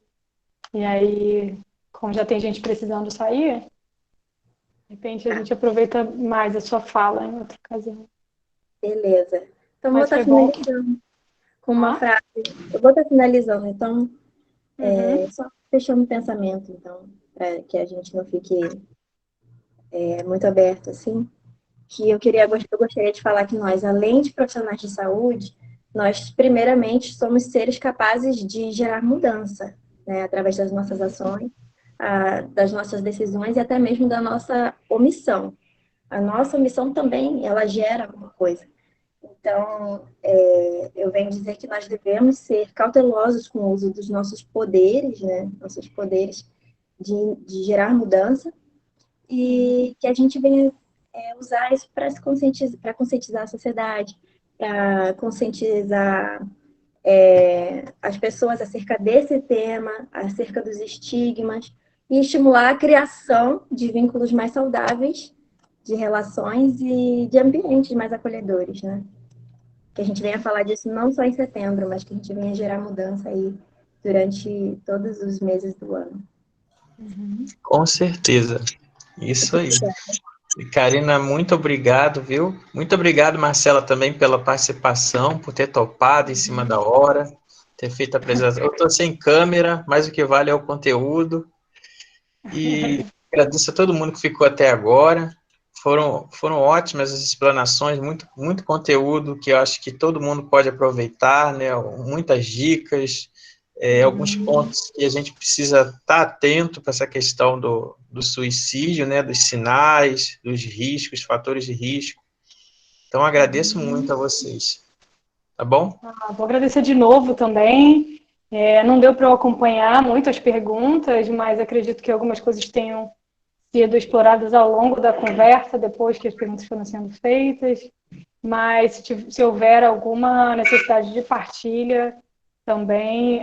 E aí, como já tem gente precisando sair, de repente a Tá, gente aproveita mais a sua fala em outra ocasião. beleza. Então, vou Mas estar foi bom que. finalizando com uma Ah? frase. Eu vou estar finalizando, então, Uhum. só fechando o pensamento, então, para que a gente não fique muito aberto, assim. Que eu gostaria de falar que nós, além de profissionais de saúde, nós, primeiramente, somos seres capazes de gerar mudança, né, através das nossas ações, das nossas decisões e até mesmo da nossa omissão. A nossa omissão também, ela gera alguma coisa. Então, eu venho dizer que nós devemos ser cautelosos com o uso dos nossos poderes, né, nossos poderes de gerar mudança, e que a gente venha usar isso para conscientizar a sociedade, para conscientizar as pessoas acerca desse tema, acerca dos estigmas, e estimular a criação de vínculos mais saudáveis, de relações e de ambientes mais acolhedores, né? Que a gente venha falar disso não só em setembro, mas que a gente venha gerar mudança aí durante todos os meses do ano. Com certeza. Isso Muito aí. obrigada. Karina, muito obrigado, viu? Muito obrigado, Marcela, também pela participação, por ter topado em cima da hora, ter feito a apresentação. Eu estou sem câmera, mas o que vale é o conteúdo. E agradeço a todo mundo que ficou até agora. Foram ótimas as explanações, muito conteúdo que eu acho que todo mundo pode aproveitar, né? Muitas dicas, alguns pontos que a gente precisa estar atento para essa questão do suicídio, né? Dos sinais, dos riscos, fatores de risco. Então, agradeço muito a vocês. Tá bom? Vou agradecer de novo também. Não deu para eu acompanhar muito as perguntas, mas acredito que algumas coisas tenham sido exploradas ao longo da conversa, depois que as perguntas foram sendo feitas. Mas se houver alguma necessidade de partilha, também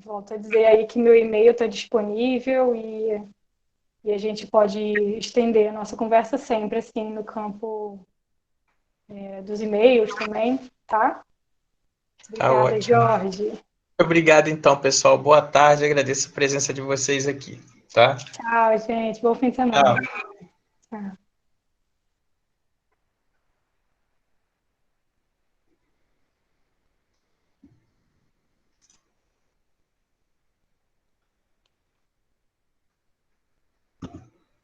volto a dizer aí que meu e-mail está disponível e a gente pode estender a nossa conversa sempre assim no campo dos e-mails também, tá? Tá Obrigada, ótimo. Jorge. Obrigado, então, pessoal. Boa tarde. Agradeço a presença de vocês aqui, tá? Tchau, gente. Bom fim de semana. Tchau. Tchau.